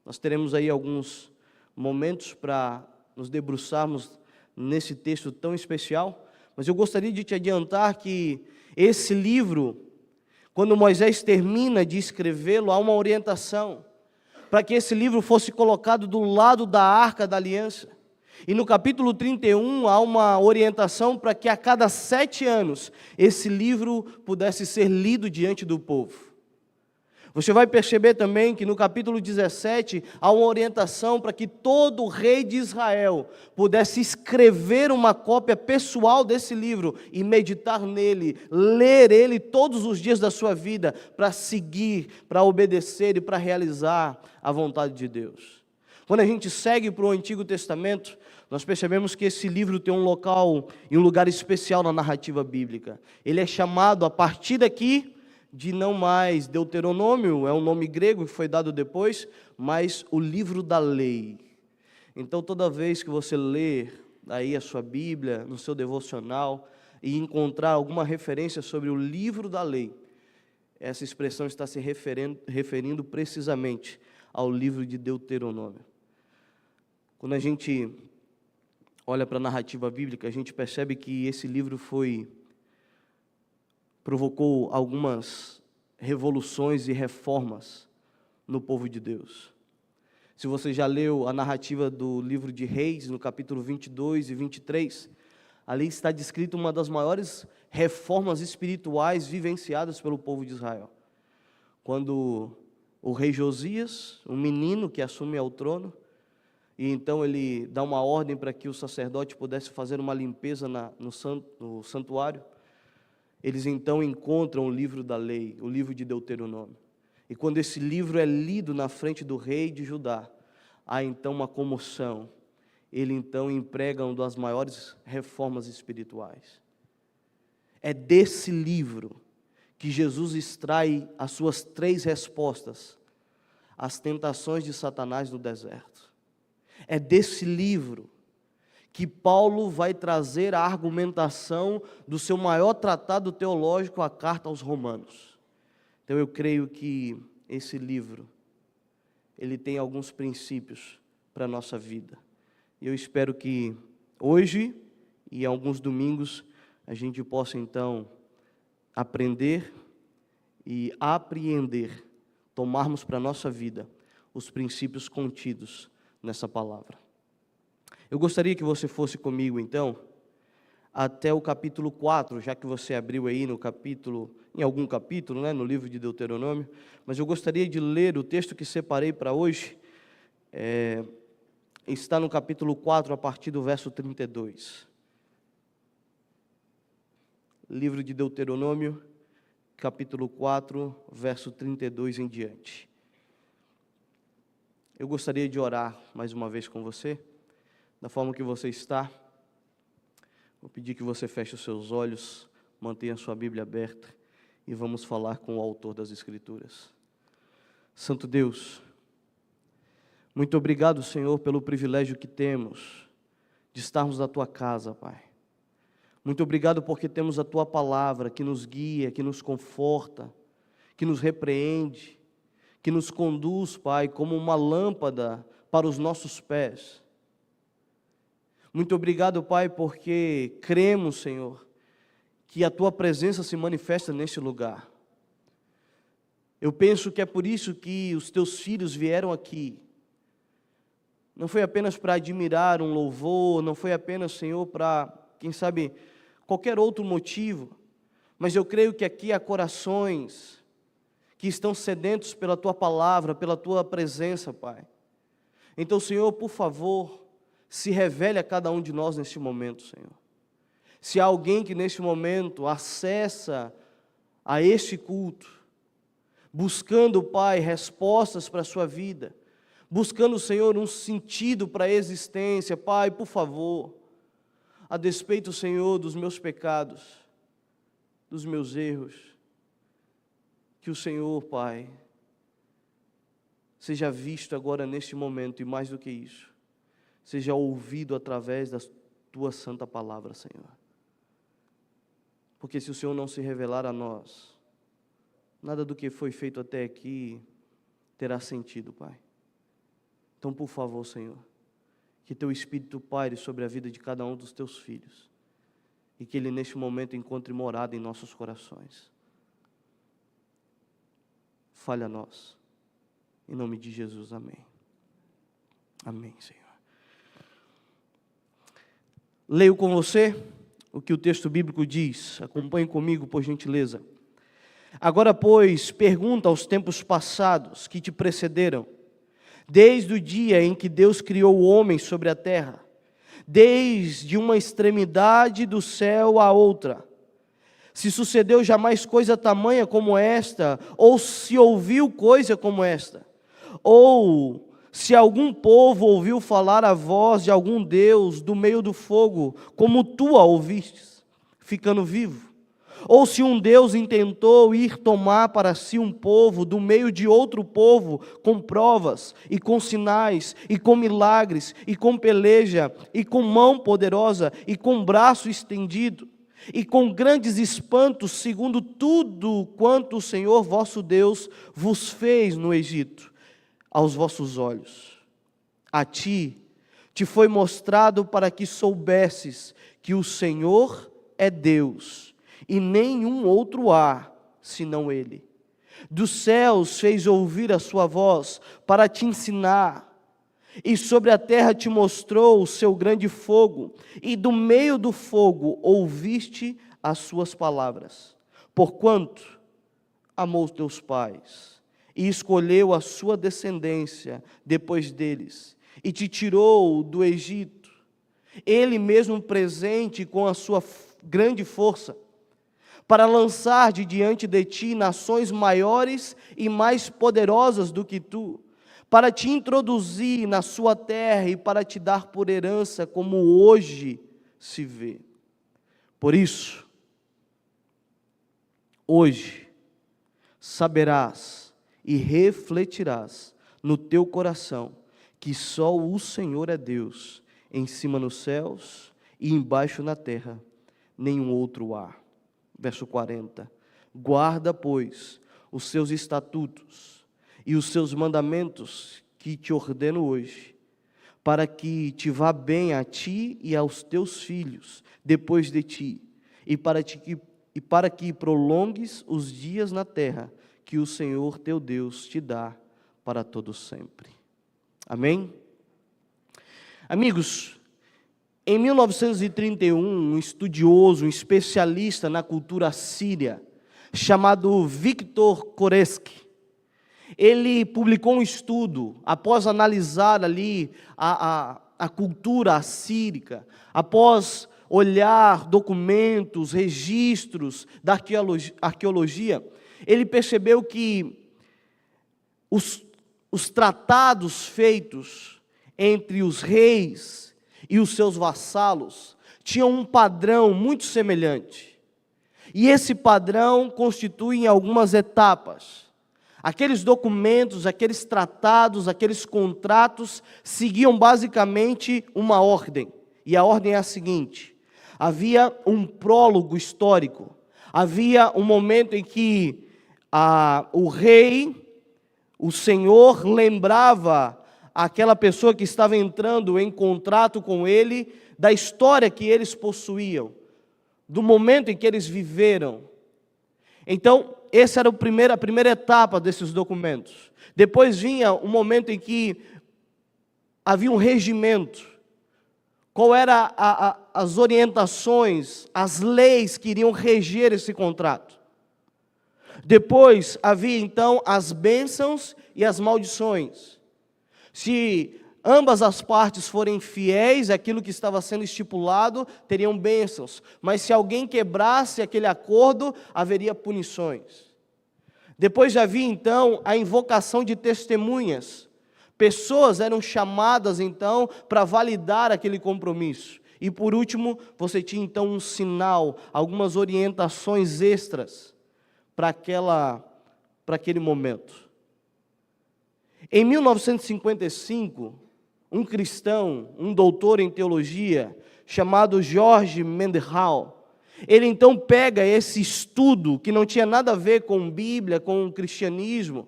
Nós teremos aí alguns momentos para nos debruçarmos nesse texto tão especial, mas eu gostaria de te adiantar que esse livro, quando Moisés termina de escrevê-lo, há uma orientação para que esse livro fosse colocado do lado da Arca da Aliança. E no capítulo 31 há uma orientação para que a cada 7 anos esse livro pudesse ser lido diante do povo. Você vai perceber também que no capítulo 17 há uma orientação para que todo rei de Israel pudesse escrever uma cópia pessoal desse livro e meditar nele, ler ele todos os dias da sua vida para seguir, para obedecer e para realizar a vontade de Deus. Quando a gente segue para o Antigo Testamento, nós percebemos que esse livro tem um local e um lugar especial na narrativa bíblica. Ele é chamado, a partir daqui, de não mais Deuteronômio, é um nome grego que foi dado depois, mas o livro da lei. Então, toda vez que você ler aí a sua Bíblia, no seu devocional, e encontrar alguma referência sobre o livro da lei, essa expressão está se referindo precisamente ao livro de Deuteronômio. Quando a gente olha para a narrativa bíblica, a gente percebe que esse livro provocou algumas revoluções e reformas no povo de Deus. Se você já leu a narrativa do livro de Reis, no capítulo 22 e 23, ali está descrita uma das maiores reformas espirituais vivenciadas pelo povo de Israel. Quando o rei Josias, um menino que assume ao trono, e então ele dá uma ordem para que o sacerdote pudesse fazer uma limpeza no santuário, eles então encontram o livro da lei, o livro de Deuteronômio. E quando esse livro é lido na frente do rei de Judá, há então uma comoção. Ele então emprega uma das maiores reformas espirituais. É desse livro que Jesus extrai as suas 3 respostas às tentações de Satanás no deserto. É desse livro que Paulo vai trazer a argumentação do seu maior tratado teológico, a carta aos Romanos. Então eu creio que esse livro, ele tem alguns princípios para a nossa vida. E eu espero que hoje e em alguns domingos a gente possa então aprender e apreender, tomarmos para a nossa vida os princípios contidos nessa palavra. Eu gostaria que você fosse comigo, então, até o capítulo 4, já que você abriu aí em algum capítulo, né, no livro de Deuteronômio, mas eu gostaria de ler o texto que separei para hoje, está no capítulo 4, a partir do verso 32. Livro de Deuteronômio, capítulo 4, verso 32 em diante. Eu gostaria de orar mais uma vez com você, da forma que você está. Vou pedir que você feche os seus olhos, mantenha a sua Bíblia aberta e vamos falar com o autor das Escrituras. Santo Deus, muito obrigado, Senhor, pelo privilégio que temos de estarmos na Tua casa, Pai. Muito obrigado porque temos a Tua palavra que nos guia, que nos conforta, que nos repreende, que nos conduz, Pai, como uma lâmpada para os nossos pés. Muito obrigado, Pai, porque cremos, Senhor, que a Tua presença se manifesta neste lugar. Eu penso que é por isso que os Teus filhos vieram aqui. Não foi apenas para admirar um louvor, não foi apenas, Senhor, para, quem sabe, qualquer outro motivo, mas eu creio que aqui há corações que estão sedentos pela Tua palavra, pela Tua presença, Pai. Então, Senhor, por favor, se revele a cada um de nós neste momento, Senhor. Se há alguém que neste momento acessa a este culto, buscando, Pai, respostas para a sua vida, buscando, Senhor, um sentido para a existência, Pai, por favor, a despeito, Senhor, dos meus pecados, dos meus erros, que o Senhor, Pai, seja visto agora neste momento, e mais do que isso, seja ouvido através da Tua santa palavra, Senhor. Porque se o Senhor não se revelar a nós, nada do que foi feito até aqui terá sentido, Pai. Então, por favor, Senhor, que Teu Espírito paire sobre a vida de cada um dos Teus filhos e que Ele, neste momento, encontre morada em nossos corações. Fale a nós. Em nome de Jesus, amém. Amém, Senhor. Leio com você o que o texto bíblico diz. Acompanhe comigo, por gentileza. Agora, pois, pergunta aos tempos passados que te precederam, desde o dia em que Deus criou o homem sobre a terra, desde uma extremidade do céu à outra, se sucedeu jamais coisa tamanha como esta, ou se ouviu coisa como esta, ou se algum povo ouviu falar a voz de algum Deus do meio do fogo, como tu a ouvistes, ficando vivo, ou se um Deus intentou ir tomar para si um povo do meio de outro povo, com provas, e com sinais, e com milagres, e com peleja, e com mão poderosa, e com braço estendido, e com grandes espantos, segundo tudo quanto o Senhor vosso Deus vos fez no Egito, aos vossos olhos. A ti te foi mostrado para que soubesses que o Senhor é Deus, e nenhum outro há, senão Ele. Dos céus fez ouvir a sua voz, para te ensinar, e sobre a terra te mostrou o seu grande fogo, e do meio do fogo ouviste as suas palavras. Porquanto amou os teus pais, e escolheu a sua descendência depois deles, e te tirou do Egito, Ele mesmo presente com a sua grande força, para lançar de diante de ti nações maiores e mais poderosas do que tu, para te introduzir na sua terra e para te dar por herança, como hoje se vê. Por isso, hoje saberás e refletirás no teu coração que só o Senhor é Deus, em cima nos céus e embaixo na terra, nenhum outro há. Verso 40. Guarda, pois, os seus estatutos e os seus mandamentos que te ordeno hoje, para que te vá bem a ti e aos teus filhos depois de ti, e para que prolongues os dias na terra que o Senhor teu Deus te dá para todo sempre. Amém? Amigos, em 1931, um estudioso, um especialista na cultura síria, chamado Victor Koreski, ele publicou um estudo, após analisar ali a cultura assírica, após olhar documentos, registros da arqueologia, ele percebeu que os tratados feitos entre os reis e os seus vassalos tinham um padrão muito semelhante. E esse padrão constitui em algumas etapas. Aqueles documentos, aqueles tratados, aqueles contratos seguiam basicamente uma ordem. E a ordem é a seguinte: havia um prólogo histórico, havia um momento em que o rei, o senhor, lembrava aquela pessoa que estava entrando em contrato com ele, da história que eles possuíam, do momento em que eles viveram. Então, essa era a primeira etapa desses documentos. Depois vinha um momento em que havia um regimento. Qual eram as orientações, as leis que iriam reger esse contrato. Depois havia então as bênçãos e as maldições. Se ambas as partes forem fiéis àquilo que estava sendo estipulado, teriam bênçãos. Mas se alguém quebrasse aquele acordo, haveria punições. Depois já havia então a invocação de testemunhas. Pessoas eram chamadas então para validar aquele compromisso. E por último, você tinha então um sinal, algumas orientações extras para aquele momento. Em 1955, um cristão, um doutor em teologia, chamado George Mendenhall, ele então pega esse estudo, que não tinha nada a ver com Bíblia, com cristianismo,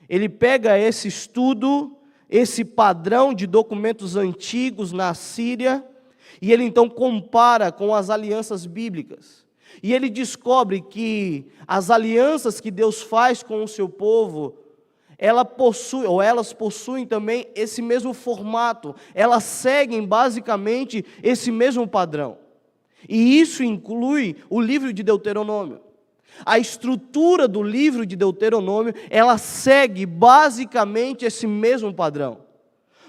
ele pega esse estudo esse padrão de documentos antigos na Síria, e ele então compara com as alianças bíblicas. E ele descobre que as alianças que Deus faz com o seu povo, elas possuem também esse mesmo formato, elas seguem basicamente esse mesmo padrão. E isso inclui o livro de Deuteronômio. A estrutura do livro de Deuteronômio, ela segue basicamente esse mesmo padrão.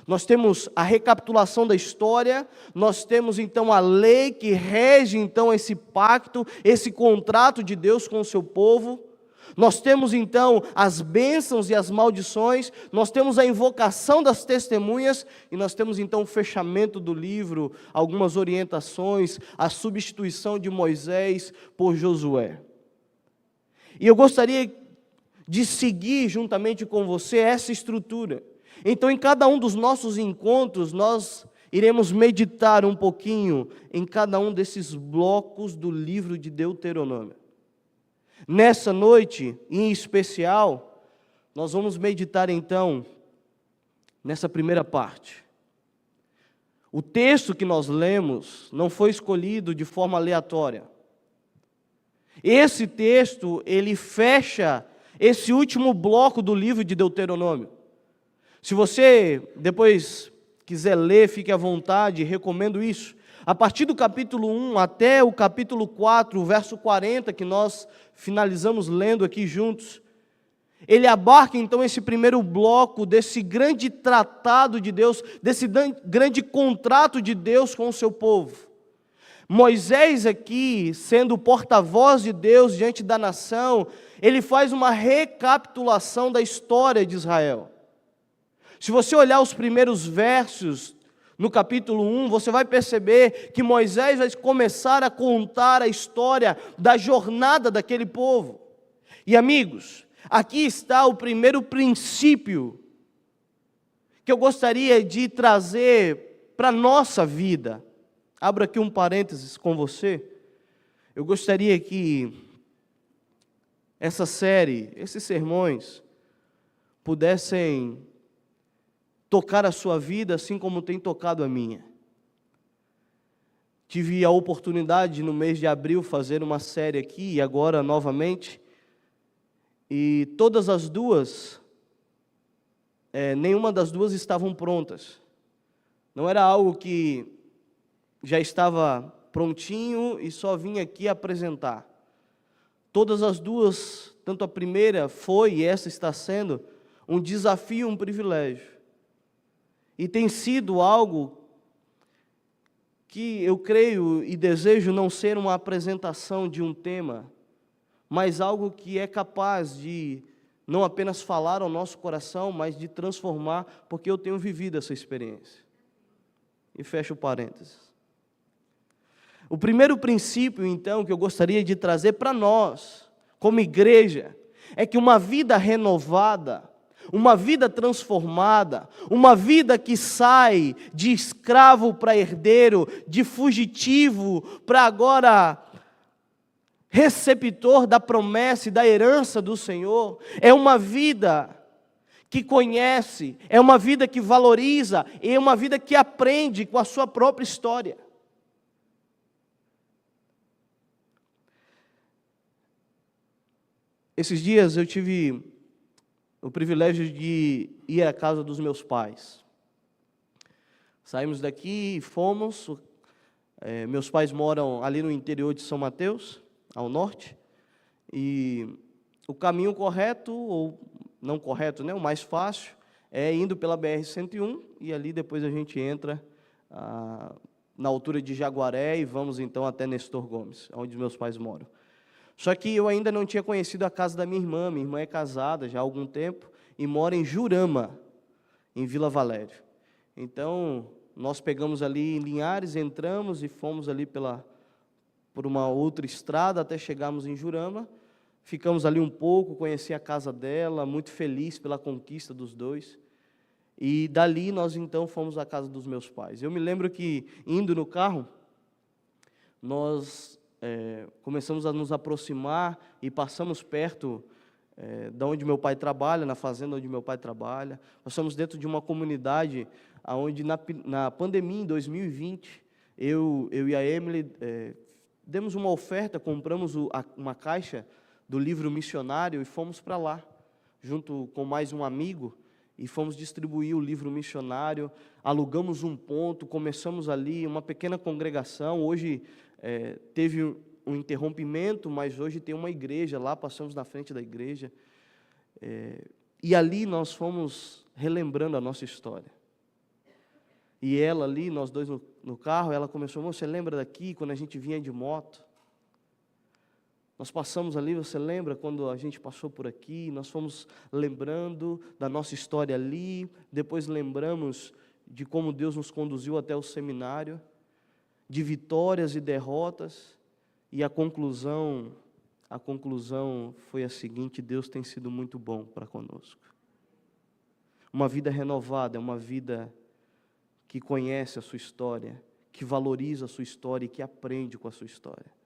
Nós temos a recapitulação da história, nós temos então a lei que rege então esse pacto, esse contrato de Deus com o seu povo. Nós temos então as bênçãos e as maldições, nós temos a invocação das testemunhas e nós temos então o fechamento do livro, algumas orientações, a substituição de Moisés por Josué. E eu gostaria de seguir juntamente com você essa estrutura. Então, em cada um dos nossos encontros, nós iremos meditar um pouquinho em cada um desses blocos do livro de Deuteronômio. Nessa noite, em especial, nós vamos meditar então nessa primeira parte. O texto que nós lemos não foi escolhido de forma aleatória. Esse texto, ele fecha esse último bloco do livro de Deuteronômio. Se você depois quiser ler, fique à vontade, recomendo isso. A partir do capítulo 1 até o capítulo 4, o verso 40, que nós finalizamos lendo aqui juntos, ele abarca então esse primeiro bloco desse grande tratado de Deus, desse grande contrato de Deus com o seu povo. Moisés aqui, sendo o porta-voz de Deus diante da nação, ele faz uma recapitulação da história de Israel. Se você olhar os primeiros versos no capítulo 1, você vai perceber que Moisés vai começar a contar a história da jornada daquele povo. E amigos, aqui está o primeiro princípio que eu gostaria de trazer para a nossa vida. Abro aqui um parênteses com você. Eu gostaria que essa série, esses sermões, pudessem tocar a sua vida assim como tem tocado a minha. Tive a oportunidade no mês de abril fazer uma série aqui e agora novamente. E todas as duas, nenhuma das duas estavam prontas. Não era algo que já estava prontinho e só vim aqui apresentar. Todas as duas, tanto a primeira foi e essa está sendo, um desafio, um privilégio. E tem sido algo que eu creio e desejo não ser uma apresentação de um tema, mas algo que é capaz de não apenas falar ao nosso coração, mas de transformar, porque eu tenho vivido essa experiência. E fecho parênteses. O primeiro princípio, então, que eu gostaria de trazer para nós, como igreja, é que uma vida renovada, uma vida transformada, uma vida que sai de escravo para herdeiro, de fugitivo para agora receptor da promessa e da herança do Senhor, é uma vida que conhece, é uma vida que valoriza, é uma vida que aprende com a sua própria história. Esses dias eu tive o privilégio de ir à casa dos meus pais. Saímos daqui e fomos. Meus pais moram ali no interior de São Mateus, ao norte. E o caminho correto, ou não correto, né, o mais fácil, é indo pela BR-101. E ali depois a gente entra na altura de Jaguaré e vamos então até Nestor Gomes, onde meus pais moram. Só que eu ainda não tinha conhecido a casa da minha irmã é casada já há algum tempo e mora em Jurama, em Vila Valério. Então, nós pegamos ali em Linhares, entramos e fomos ali por uma outra estrada até chegarmos em Jurama. Ficamos ali um pouco, conheci a casa dela, muito feliz pela conquista dos dois. E dali nós então fomos à casa dos meus pais. Eu me lembro que, indo no carro, nós começamos a nos aproximar e passamos perto da onde meu pai trabalha, na fazenda onde meu pai trabalha. Nós somos dentro de uma comunidade onde na pandemia, em 2020, eu e a Emily demos uma oferta, compramos uma caixa do livro missionário e fomos para lá, junto com mais um amigo, e fomos distribuir o livro missionário, alugamos um ponto, começamos ali uma pequena congregação. Hoje teve um interrompimento, mas hoje tem uma igreja lá, passamos na frente da igreja, e ali nós fomos relembrando a nossa história. E ela ali, nós dois no carro, ela começou: você lembra daqui, quando a gente vinha de moto? Nós passamos ali, você lembra quando a gente passou por aqui? Nós fomos lembrando da nossa história ali, depois lembramos de como Deus nos conduziu até o seminário, de vitórias e derrotas, e a conclusão foi a seguinte: Deus tem sido muito bom para conosco. Uma vida renovada é uma vida que conhece a sua história, que valoriza a sua história e que aprende com a sua história.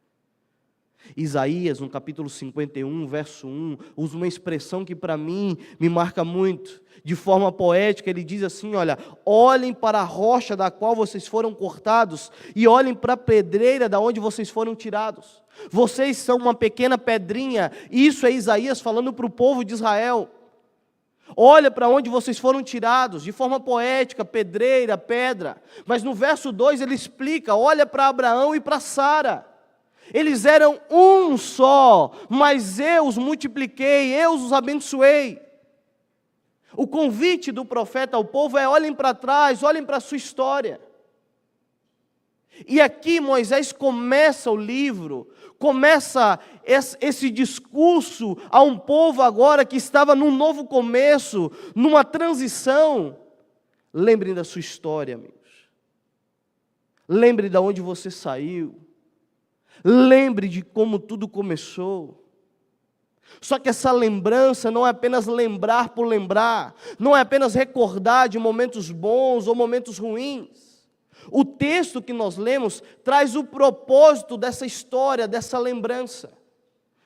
Isaías, no capítulo 51, verso 1, usa uma expressão que para mim me marca muito. De forma poética, ele diz assim: olha, olhem para a rocha da qual vocês foram cortados e olhem para a pedreira da onde vocês foram tirados. Vocês são uma pequena pedrinha. Isso é Isaías falando para o povo de Israel. Olha para onde vocês foram tirados, de forma poética, pedreira, pedra. Mas no verso 2 ele explica: olha para Abraão e para Sara. Eles eram um só, mas eu os multipliquei, eu os abençoei. O convite do profeta ao povo é: olhem para trás, olhem para a sua história. E aqui Moisés começa o livro, começa esse discurso a um povo agora que estava num novo começo, numa transição. Lembrem da sua história, amigos. Lembre de onde você saiu. Lembre de como tudo começou. Só que essa lembrança não é apenas lembrar por lembrar, não é apenas recordar de momentos bons ou momentos ruins. O texto que nós lemos traz o propósito dessa história, dessa lembrança.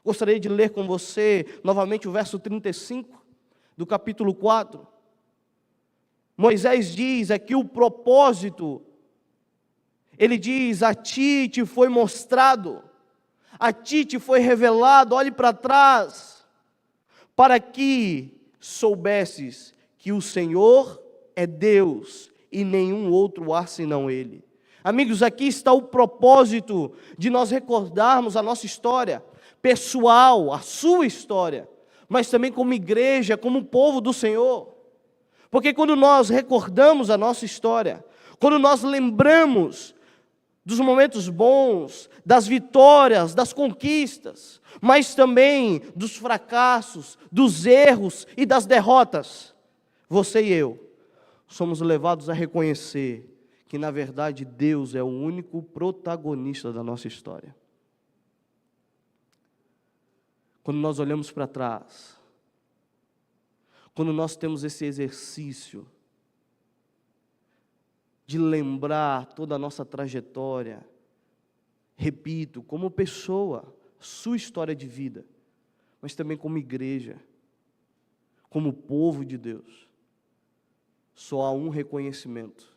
Gostaria de ler com você novamente o verso 35 do capítulo 4. Moisés diz aqui o propósito. Ele diz: a ti te foi mostrado, a ti te foi revelado, olhe para trás, para que soubesses que o Senhor é Deus e nenhum outro há senão Ele. Amigos, aqui está o propósito de nós recordarmos a nossa história pessoal, a sua história, mas também como igreja, como povo do Senhor. Porque quando nós recordamos a nossa história, quando nós lembramos dos momentos bons, das vitórias, das conquistas, mas também dos fracassos, dos erros e das derrotas, você e eu somos levados a reconhecer que, na verdade, Deus é o único protagonista da nossa história. Quando nós olhamos para trás, quando nós temos esse exercício de lembrar toda a nossa trajetória, repito, como pessoa, sua história de vida, mas também como igreja, como povo de Deus, só há um reconhecimento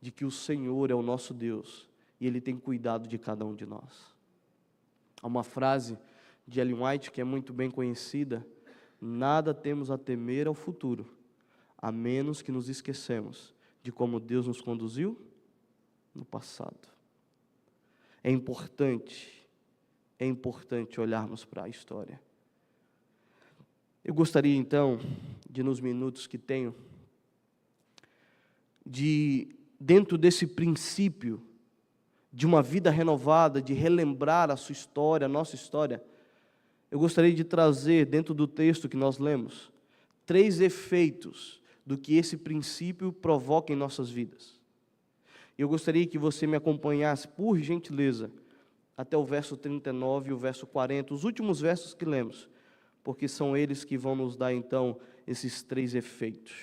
de que o Senhor é o nosso Deus e Ele tem cuidado de cada um de nós. Há uma frase de Ellen White que é muito bem conhecida: nada temos a temer ao futuro, a menos que nos esquecemos de como Deus nos conduziu no passado. É importante olharmos para a história. Eu gostaria então, nos minutos que tenho, dentro desse princípio de uma vida renovada, de relembrar a sua história, a nossa história, eu gostaria de trazer, dentro do texto que nós lemos, 3 efeitos do que esse princípio provoca em nossas vidas. Eu gostaria que você me acompanhasse, por gentileza, até o verso 39 e o verso 40, os últimos versos que lemos, porque são eles que vão nos dar, então, esses 3 efeitos.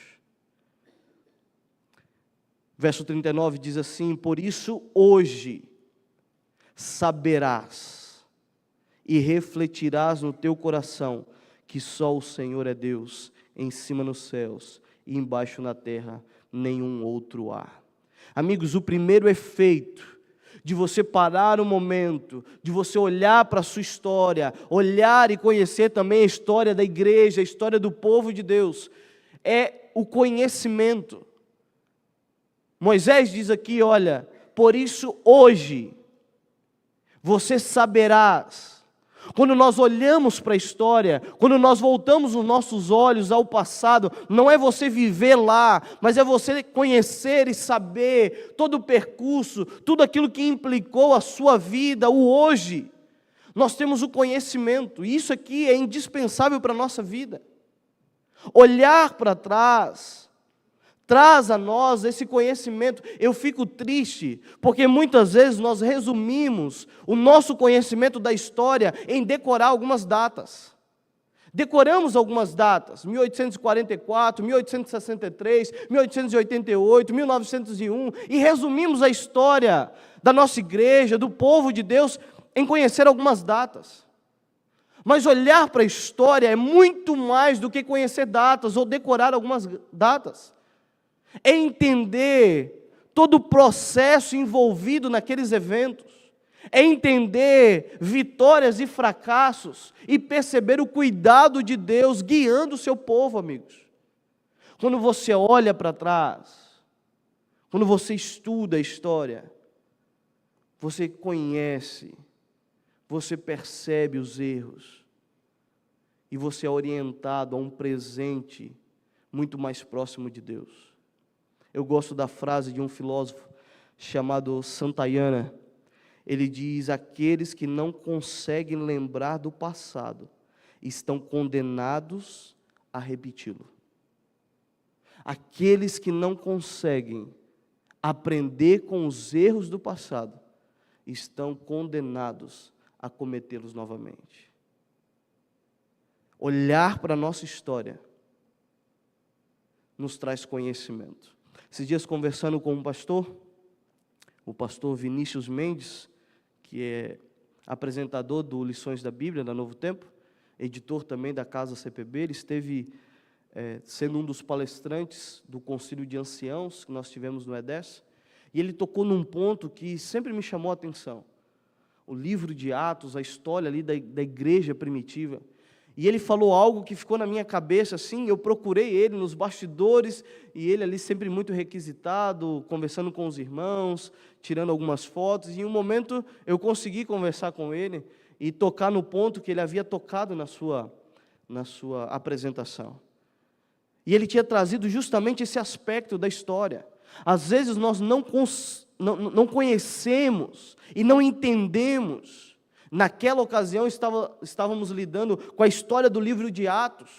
Verso 39 diz assim: por isso hoje saberás e refletirás no teu coração que só o Senhor é Deus, em cima nos céus e embaixo na terra, nenhum outro há. Amigos, o primeiro efeito de você parar um momento, de você olhar para a sua história, olhar e conhecer também a história da igreja, a história do povo de Deus, é o conhecimento. Moisés diz aqui, olha, por isso hoje você saberás. Quando nós olhamos para a história, quando nós voltamos os nossos olhos ao passado, não é você viver lá, mas é você conhecer e saber todo o percurso, tudo aquilo que implicou a sua vida, o hoje. Nós temos o conhecimento, e isso aqui é indispensável para a nossa vida. Olhar para trás traz a nós esse conhecimento. Eu fico triste, porque muitas vezes nós resumimos o nosso conhecimento da história em decorar algumas datas. Decoramos algumas datas, 1844, 1863, 1888, 1901, e resumimos a história da nossa igreja, do povo de Deus, em conhecer algumas datas. Mas olhar para a história é muito mais do que conhecer datas ou decorar algumas datas. É entender todo o processo envolvido naqueles eventos, é entender vitórias e fracassos e perceber o cuidado de Deus guiando o seu povo, amigos. Quando você olha para trás, quando você estuda a história, você conhece, você percebe os erros e você é orientado a um presente muito mais próximo de Deus. Eu gosto da frase de um filósofo chamado Santayana. Ele diz: aqueles que não conseguem lembrar do passado estão condenados a repeti-lo. Aqueles que não conseguem aprender com os erros do passado estão condenados a cometê-los novamente. Olhar para a nossa história nos traz conhecimento. Esses dias, conversando com um pastor, o pastor Vinícius Mendes, que é apresentador do Lições da Bíblia, da Novo Tempo, editor também da Casa CPB, ele esteve sendo um dos palestrantes do Concílio de Anciãos, que nós tivemos no EDES, e ele tocou num ponto que sempre me chamou a atenção. O livro de Atos, a história ali da igreja primitiva. E ele falou algo que ficou na minha cabeça, assim, eu procurei ele nos bastidores, e ele ali sempre muito requisitado, conversando com os irmãos, tirando algumas fotos, e em um momento eu consegui conversar com ele e tocar no ponto que ele havia tocado na sua apresentação. E ele tinha trazido justamente esse aspecto da história. Às vezes nós não conhecemos e não entendemos. Naquela ocasião estávamos lidando com a história do livro de Atos.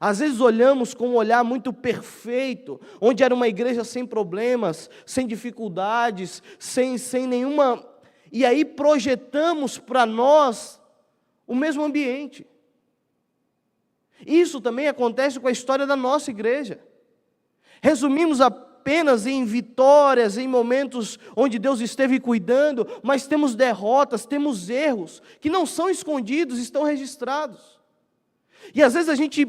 Às vezes olhamos com um olhar muito perfeito, onde era uma igreja sem problemas, sem dificuldades, sem nenhuma... E aí projetamos para nós o mesmo ambiente. Isso também acontece com a história da nossa igreja. Resumimos apenas em vitórias, em momentos onde Deus esteve cuidando, mas temos derrotas, temos erros, que não são escondidos, estão registrados. E às vezes a gente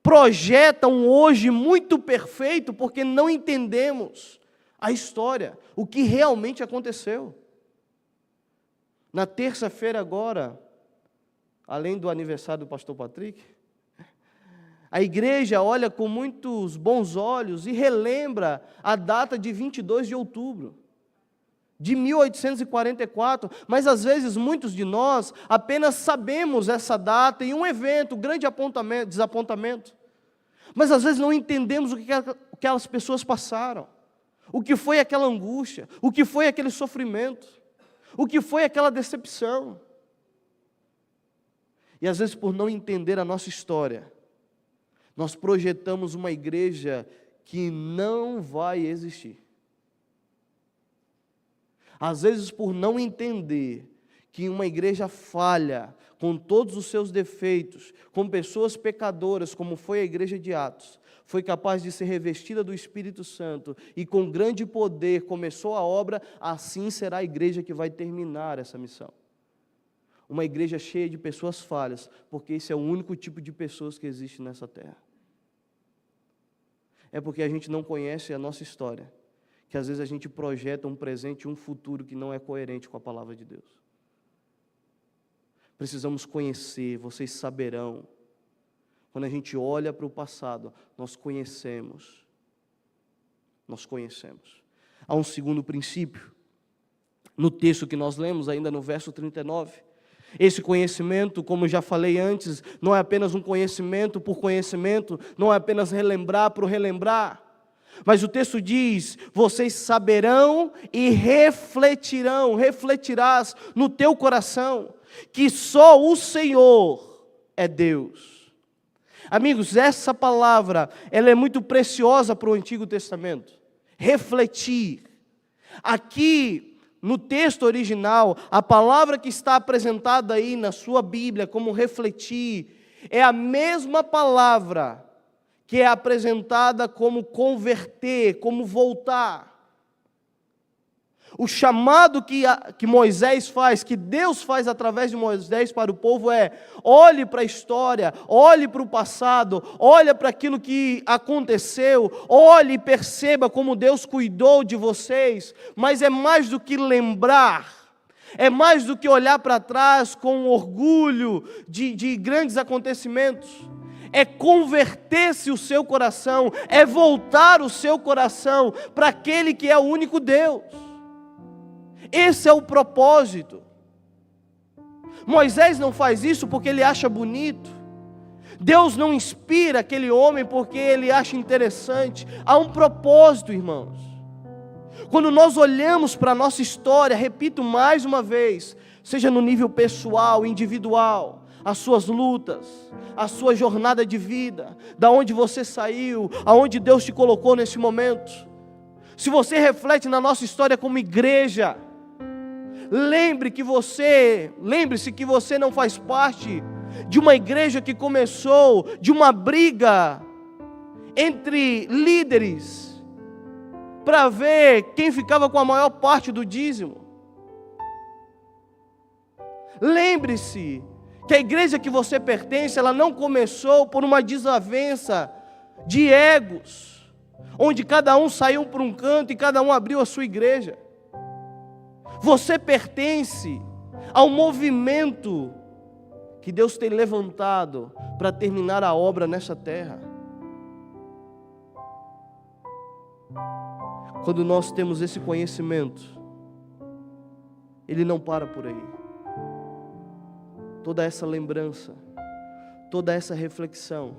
projeta um hoje muito perfeito, porque não entendemos a história, o que realmente aconteceu. Na terça-feira agora, além do aniversário do pastor Patrick, a igreja olha com muitos bons olhos e relembra a data de 22 de outubro de 1844, mas às vezes muitos de nós apenas sabemos essa data em um evento, grande desapontamento, mas às vezes não entendemos o que aquelas pessoas passaram, o que foi aquela angústia, o que foi aquele sofrimento, o que foi aquela decepção. E às vezes, por não entender a nossa história, nós projetamos uma igreja que não vai existir. Às vezes, por não entender que uma igreja falha, com todos os seus defeitos, com pessoas pecadoras, como foi a igreja de Atos, foi capaz de ser revestida do Espírito Santo e com grande poder começou a obra, assim será a igreja que vai terminar essa missão. Uma igreja cheia de pessoas falhas, porque esse é o único tipo de pessoas que existe nessa terra. É porque a gente não conhece a nossa história, que às vezes a gente projeta um presente e um futuro que não é coerente com a palavra de Deus. Precisamos conhecer, vocês saberão. Quando a gente olha para o passado, nós conhecemos. Nós conhecemos. Há um segundo princípio, no texto que nós lemos, ainda no verso 39. Esse conhecimento, como eu já falei antes, não é apenas um conhecimento por conhecimento, não é apenas relembrar por relembrar, mas o texto diz: vocês saberão e refletirás no teu coração, que só o Senhor é Deus. Amigos, essa palavra, ela é muito preciosa para o Antigo Testamento. Refletir. Aqui, no texto original, a palavra que está apresentada aí na sua Bíblia como refletir, é a mesma palavra que é apresentada como converter, como voltar. O chamado que Moisés faz, que Deus faz através de Moisés para o povo é: olhe para a história, olhe para o passado, olhe para aquilo que aconteceu, olhe e perceba como Deus cuidou de vocês. Mas é mais do que lembrar, é mais do que olhar para trás com orgulho de grandes acontecimentos. É converter-se o seu coração, é voltar o seu coração para aquele que é o único Deus. Esse é o propósito. Moisés não faz isso porque ele acha bonito. Deus não inspira aquele homem porque ele acha interessante. Há um propósito, irmãos. Quando nós olhamos para a nossa história, repito mais uma vez, seja no nível pessoal, individual, as suas lutas, a sua jornada de vida, da onde você saiu, aonde Deus te colocou nesse momento. Se você reflete na nossa história como igreja, lembre-se que você não faz parte de uma igreja que começou de uma briga entre líderes para ver quem ficava com a maior parte do dízimo. Lembre-se que a igreja que você pertence, ela não começou por uma desavença de egos, onde cada um saiu por um canto e cada um abriu a sua igreja. Você pertence ao movimento que Deus tem levantado para terminar a obra nessa terra. Quando nós temos esse conhecimento, ele não para por aí. Toda essa lembrança, toda essa reflexão,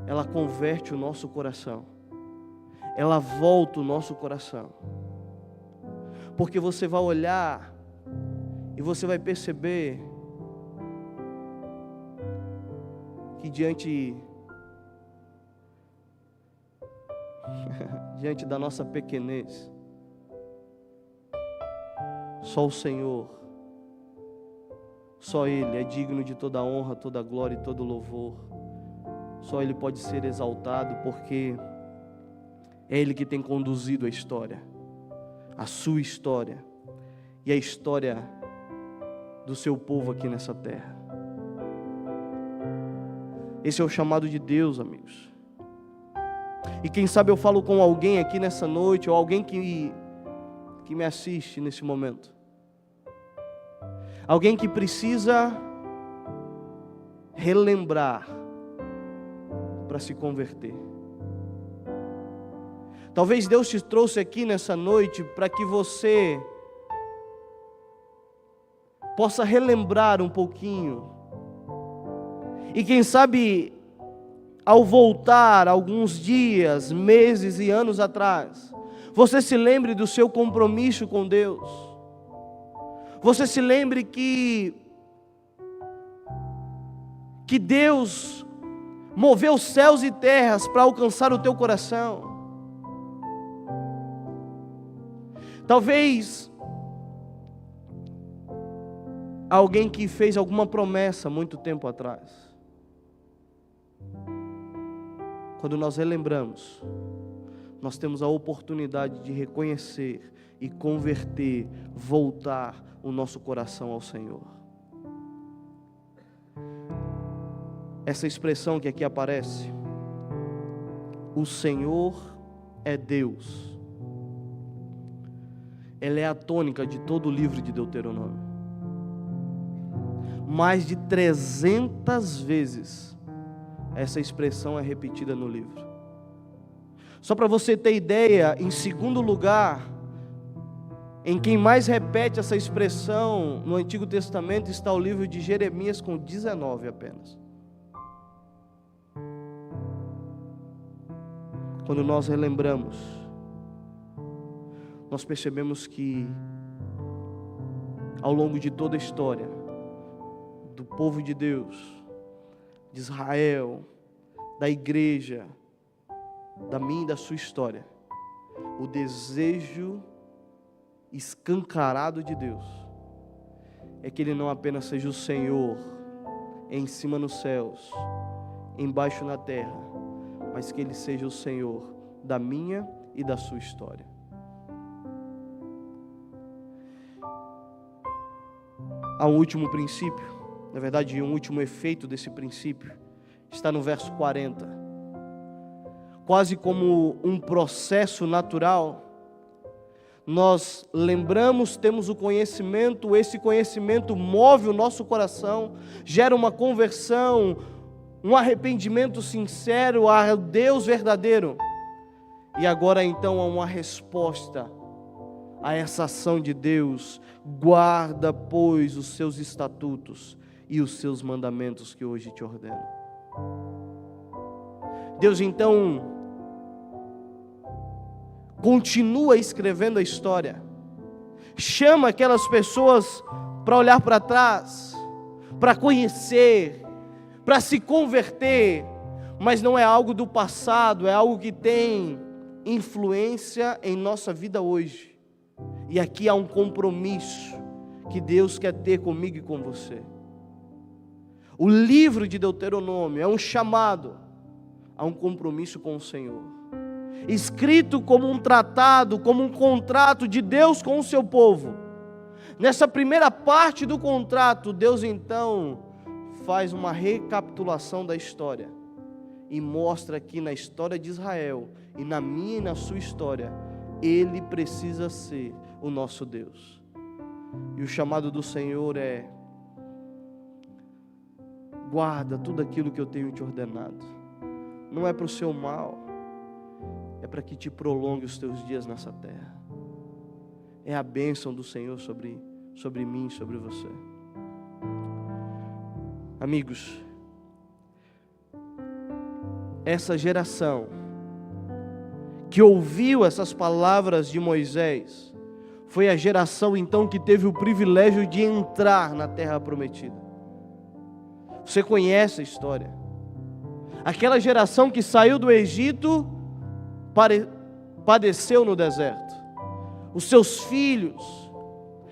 ela converte o nosso coração, ela volta o nosso coração. Porque você vai olhar e você vai perceber que diante da nossa pequenez, só o Senhor, só Ele é digno de toda honra, toda glória e todo louvor. Só Ele pode ser exaltado, porque é Ele que tem conduzido a história, a sua história e a história do seu povo aqui nessa terra. Esse é o chamado de Deus, amigos. E quem sabe eu falo com alguém aqui nessa noite, ou alguém que me assiste nesse momento. Alguém que precisa relembrar para se converter. Talvez Deus te trouxe aqui nessa noite para que você possa relembrar um pouquinho. E quem sabe, ao voltar alguns dias, meses e anos atrás, você se lembre do seu compromisso com Deus. Você se lembre que Deus moveu céus e terras para alcançar o teu coração. Talvez alguém que fez alguma promessa muito tempo atrás. Quando nós relembramos, nós temos a oportunidade de reconhecer e converter, voltar o nosso coração ao Senhor. Essa expressão que aqui aparece, o Senhor é Deus, ela é a tônica de todo o livro de Deuteronômio. Mais de 300 vezes essa expressão é repetida no livro. Só para você ter ideia, em segundo lugar, em quem mais repete essa expressão no Antigo Testamento está o livro de Jeremias, com 19 apenas. Quando nós relembramos, nós percebemos que ao longo de toda a história do povo de Deus, de Israel, da igreja, da minha e da sua história, o desejo escancarado de Deus é que Ele não apenas seja o Senhor em cima nos céus, embaixo na terra, mas que Ele seja o Senhor da minha e da sua história. Há um último princípio, na verdade um último efeito desse princípio, está no verso 40. Quase como um processo natural, nós lembramos, temos o conhecimento, esse conhecimento move o nosso coração, gera uma conversão, um arrependimento sincero a Deus verdadeiro. E agora então há uma resposta a essa ação de Deus. Guarda, pois, os seus estatutos e os seus mandamentos que hoje te ordeno. Deus então continua escrevendo a história, chama aquelas pessoas para olhar para trás, para conhecer, para se converter, mas não é algo do passado, é algo que tem influência em nossa vida hoje. E aqui há um compromisso que Deus quer ter comigo e com você. O livro de Deuteronômio é um chamado a um compromisso com o Senhor, escrito como um tratado, como um contrato de Deus com o seu povo. Nessa primeira parte do contrato, Deus então faz uma recapitulação da história e mostra que na história de Israel e na minha e na sua história, Ele precisa ser o nosso Deus. E o chamado do Senhor é: guarda tudo aquilo que eu tenho te ordenado. Não é para o seu mal, é para que te prolongue os teus dias nessa terra. É a bênção do Senhor sobre mim, sobre você. Amigos, essa geração que ouviu essas palavras de Moisés foi a geração então que teve o privilégio de entrar na terra prometida. Você conhece a história. Aquela geração que saiu do Egito padeceu no deserto. Os seus filhos,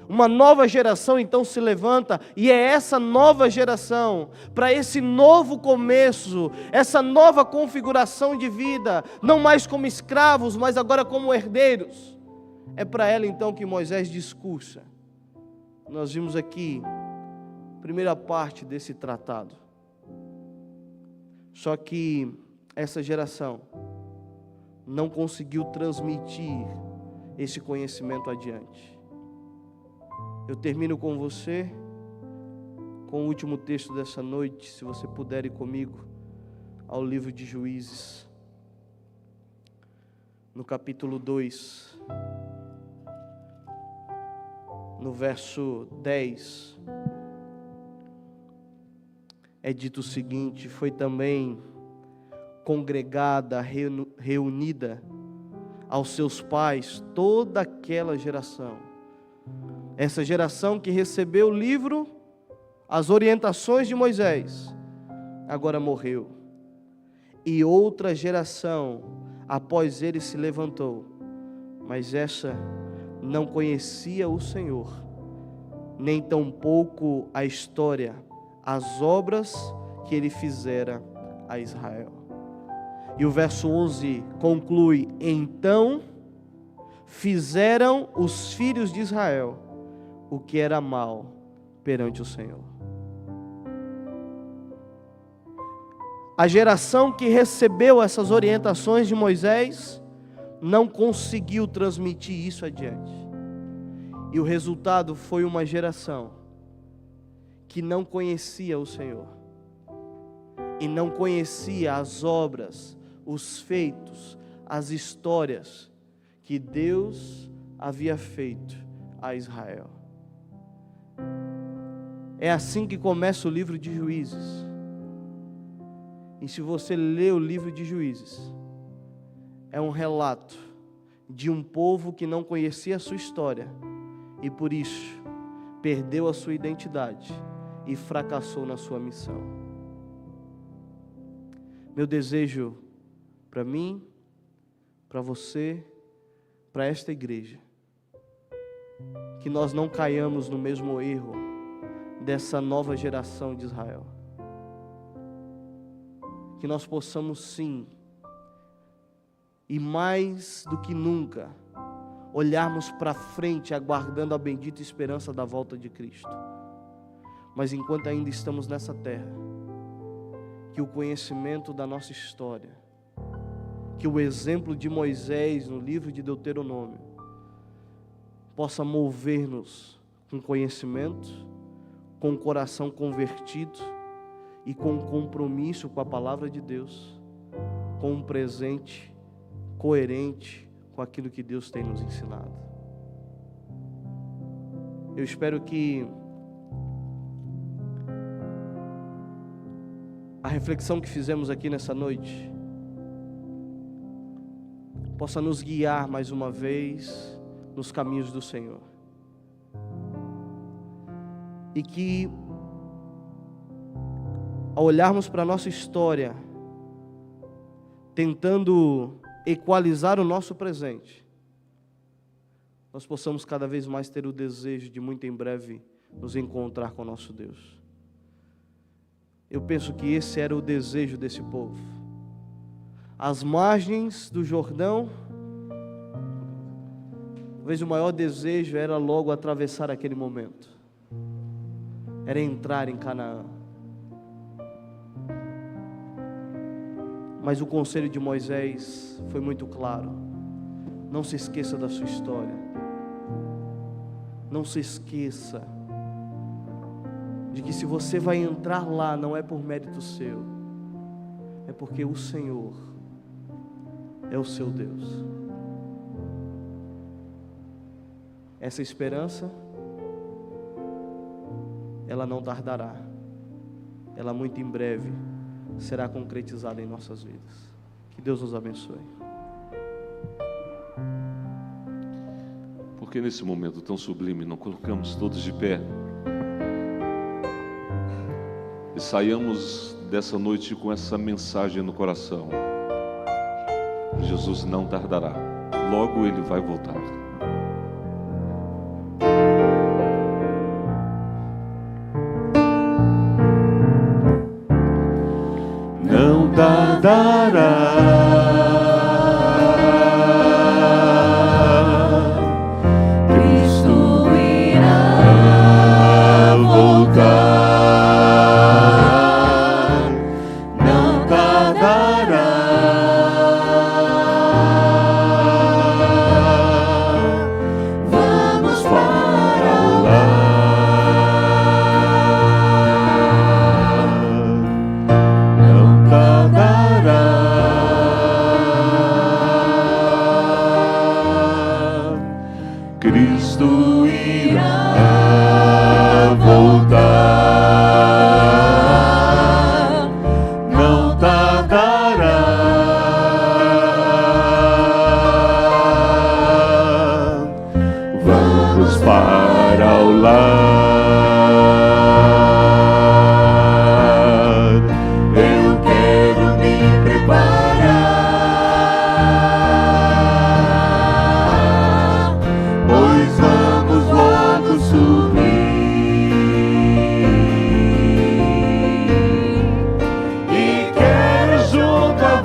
uma nova geração então se levanta, e é essa nova geração, para esse novo começo, essa nova configuração de vida, não mais como escravos, mas agora como herdeiros, é para ela então que Moisés discursa. Nós vimos aqui a primeira parte desse tratado. Só que essa geração não conseguiu transmitir esse conhecimento adiante. Eu termino com você, com o último texto dessa noite, se você puder ir comigo ao livro de Juízes, no capítulo 2, no verso 10, é dito o seguinte: foi também congregada, reunida aos seus pais toda aquela geração. Essa geração que recebeu o livro, as orientações de Moisés, agora morreu. E outra geração após ele se levantou, mas essa não conhecia o Senhor, nem tampouco a história, as obras que ele fizera a Israel. E o verso 11 conclui: então fizeram os filhos de Israel o que era mal perante o Senhor. A geração que recebeu essas orientações de Moisés não conseguiu transmitir isso adiante. E o resultado foi uma geração que não conhecia o Senhor e não conhecia as obras, os feitos, as histórias que Deus havia feito a Israel. É assim que começa o livro de Juízes. E se você ler o livro de Juízes, é um relato de um povo que não conhecia a sua história e por isso perdeu a sua identidade e fracassou na sua missão. Meu desejo para mim, para você, para esta igreja, que nós não caiamos no mesmo erro dessa nova geração de Israel. Que nós possamos sim, e mais do que nunca, olharmos para frente, aguardando a bendita esperança da volta de Cristo. Mas enquanto ainda estamos nessa terra, que o conhecimento da nossa história, que o exemplo de Moisés no livro de Deuteronômio, possa mover-nos com conhecimento, com o coração convertido e com um compromisso com a palavra de Deus, com um presente coerente com aquilo que Deus tem nos ensinado. Eu espero que a reflexão que fizemos aqui nessa noite possa nos guiar mais uma vez nos caminhos do Senhor. E que, ao olharmos para a nossa história, tentando equalizar o nosso presente, nós possamos cada vez mais ter o desejo de muito em breve nos encontrar com o nosso Deus. Eu penso que esse era o desejo desse povo. Às margens do Jordão, talvez o maior desejo era logo atravessar aquele momento, era entrar em Canaã. Mas o conselho de Moisés foi muito claro: não se esqueça da sua história, não se esqueça de que se você vai entrar lá, não é por mérito seu, é porque o Senhor é o seu Deus. Essa esperança, ela não tardará, ela muito em breve será concretizada em nossas vidas. Que Deus nos abençoe. Porque nesse momento tão sublime não colocamos todos de pé e saiamos dessa noite com essa mensagem no coração: Jesus não tardará, logo Ele vai voltar. Não tardará, Cristo irá voltar. Não tardará, vamos para o lar. Não tardará,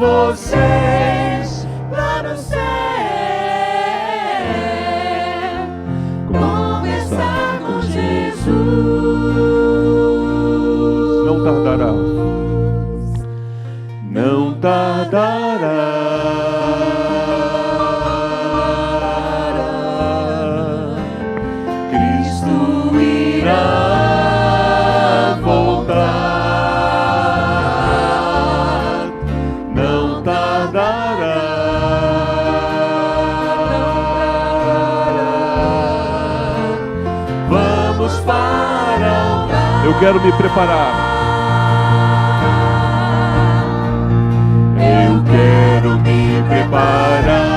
vocês lá no céu, conversar com Jesus. Não tardará. Não tardará. Cristo irá voltar. Não tardará. Vamos para o lar. Eu quero me preparar. Eu quero me preparar,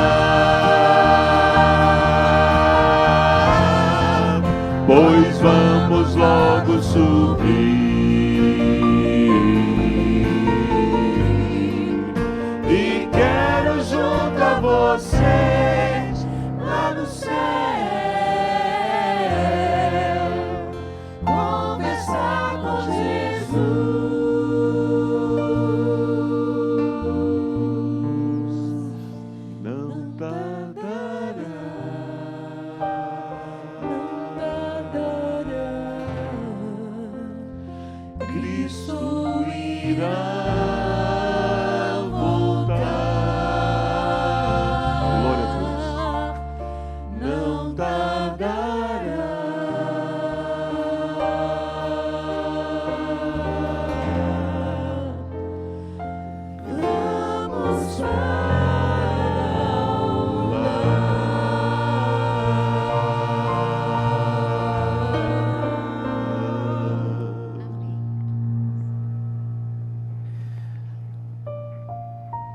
pois vamos logo subir. E quero junto a vocês lá no céu conversar com Jesus. Não tardará. Cristo irá voltar. Glória a Deus. Não tardará. Vamos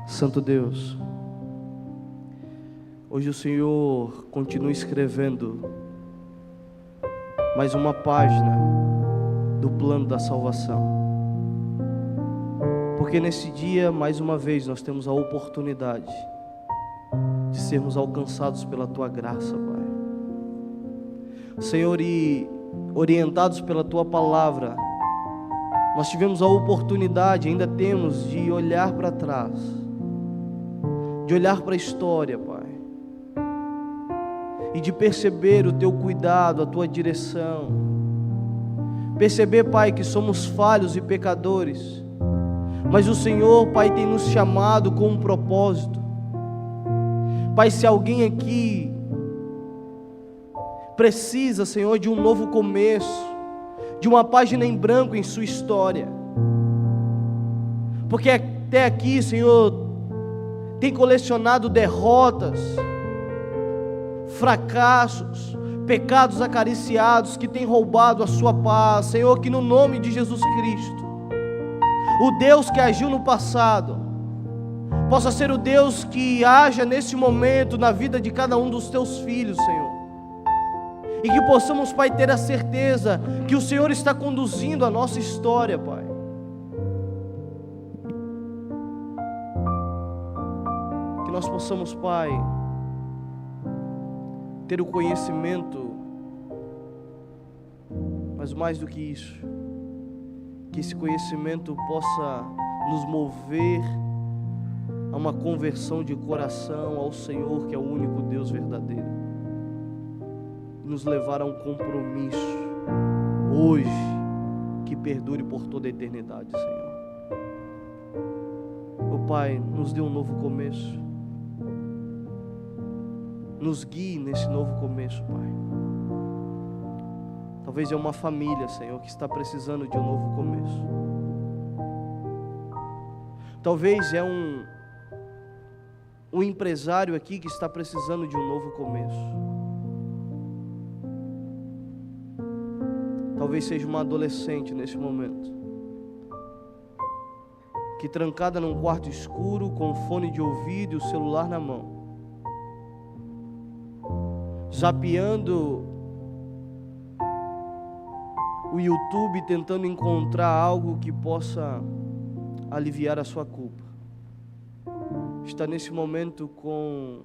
Santo Deus, hoje o Senhor continua escrevendo mais uma página do plano da salvação, porque nesse dia, mais uma vez, nós temos a oportunidade de sermos alcançados pela Tua graça, Pai. Senhor, e orientados pela Tua palavra, nós tivemos a oportunidade, ainda temos, de olhar para trás, de olhar para a história, Pai, e de perceber o Teu cuidado, a Tua direção, perceber, Pai, que somos falhos e pecadores, mas o Senhor, Pai, tem nos chamado com um propósito. Pai, se alguém aqui precisa, Senhor, de um novo começo, de uma página em branco em sua história, porque até aqui, Senhor, tem colecionado derrotas, fracassos, pecados acariciados que tem roubado a sua paz. Senhor, que no nome de Jesus Cristo, o Deus que agiu no passado possa ser o Deus que haja nesse momento na vida de cada um dos Teus filhos, Senhor, e que possamos, Pai, ter a certeza que o Senhor está conduzindo a nossa história, Pai. Que nós possamos, Pai, ter o conhecimento, mas mais do que isso, que esse conhecimento possa nos mover a uma conversão de coração ao Senhor, que é o único Deus verdadeiro, e nos levar a um compromisso hoje que perdure por toda a eternidade, Senhor. Ô Pai, nos dê um novo começo. Nos guie nesse novo começo, Pai. Talvez é uma família, Senhor, que está precisando de um novo começo. Talvez é um empresário aqui que está precisando de um novo começo. Talvez seja uma adolescente nesse momento, que trancada num quarto escuro, com fone de ouvido e o celular na mão, zapeando o YouTube, tentando encontrar algo que possa aliviar a sua culpa, está nesse momento com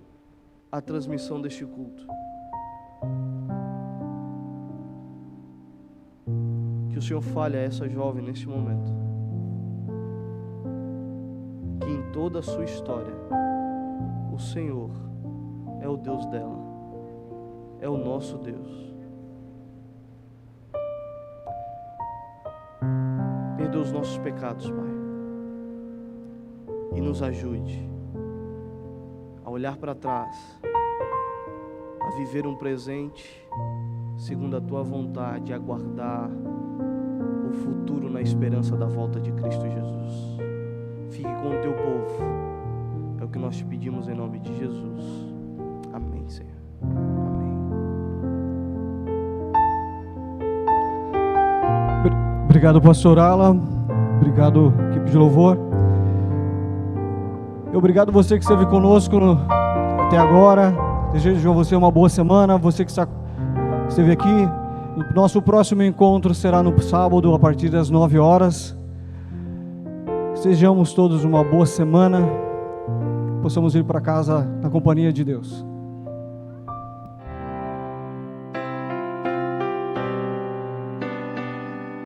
a transmissão deste culto. Que o Senhor fale a essa jovem nesse momento, que em toda a sua história, o Senhor é o Deus dela, é o nosso Deus. Perdoa os nossos pecados, Pai, e nos ajude a olhar para trás, a viver um presente segundo a Tua vontade, a aguardar o futuro na esperança da volta de Cristo Jesus. Fique com o Teu povo, é o que nós te pedimos em nome de Jesus. Amém, Senhor. Amém. Obrigado, pastor Alan. Obrigado, equipe de louvor. E obrigado você que esteve conosco até agora. Desejo a você uma boa semana. Você que esteve aqui. O nosso próximo encontro será no sábado, a partir das 9 horas. Sejamos todos uma boa semana. Possamos ir para casa na companhia de Deus.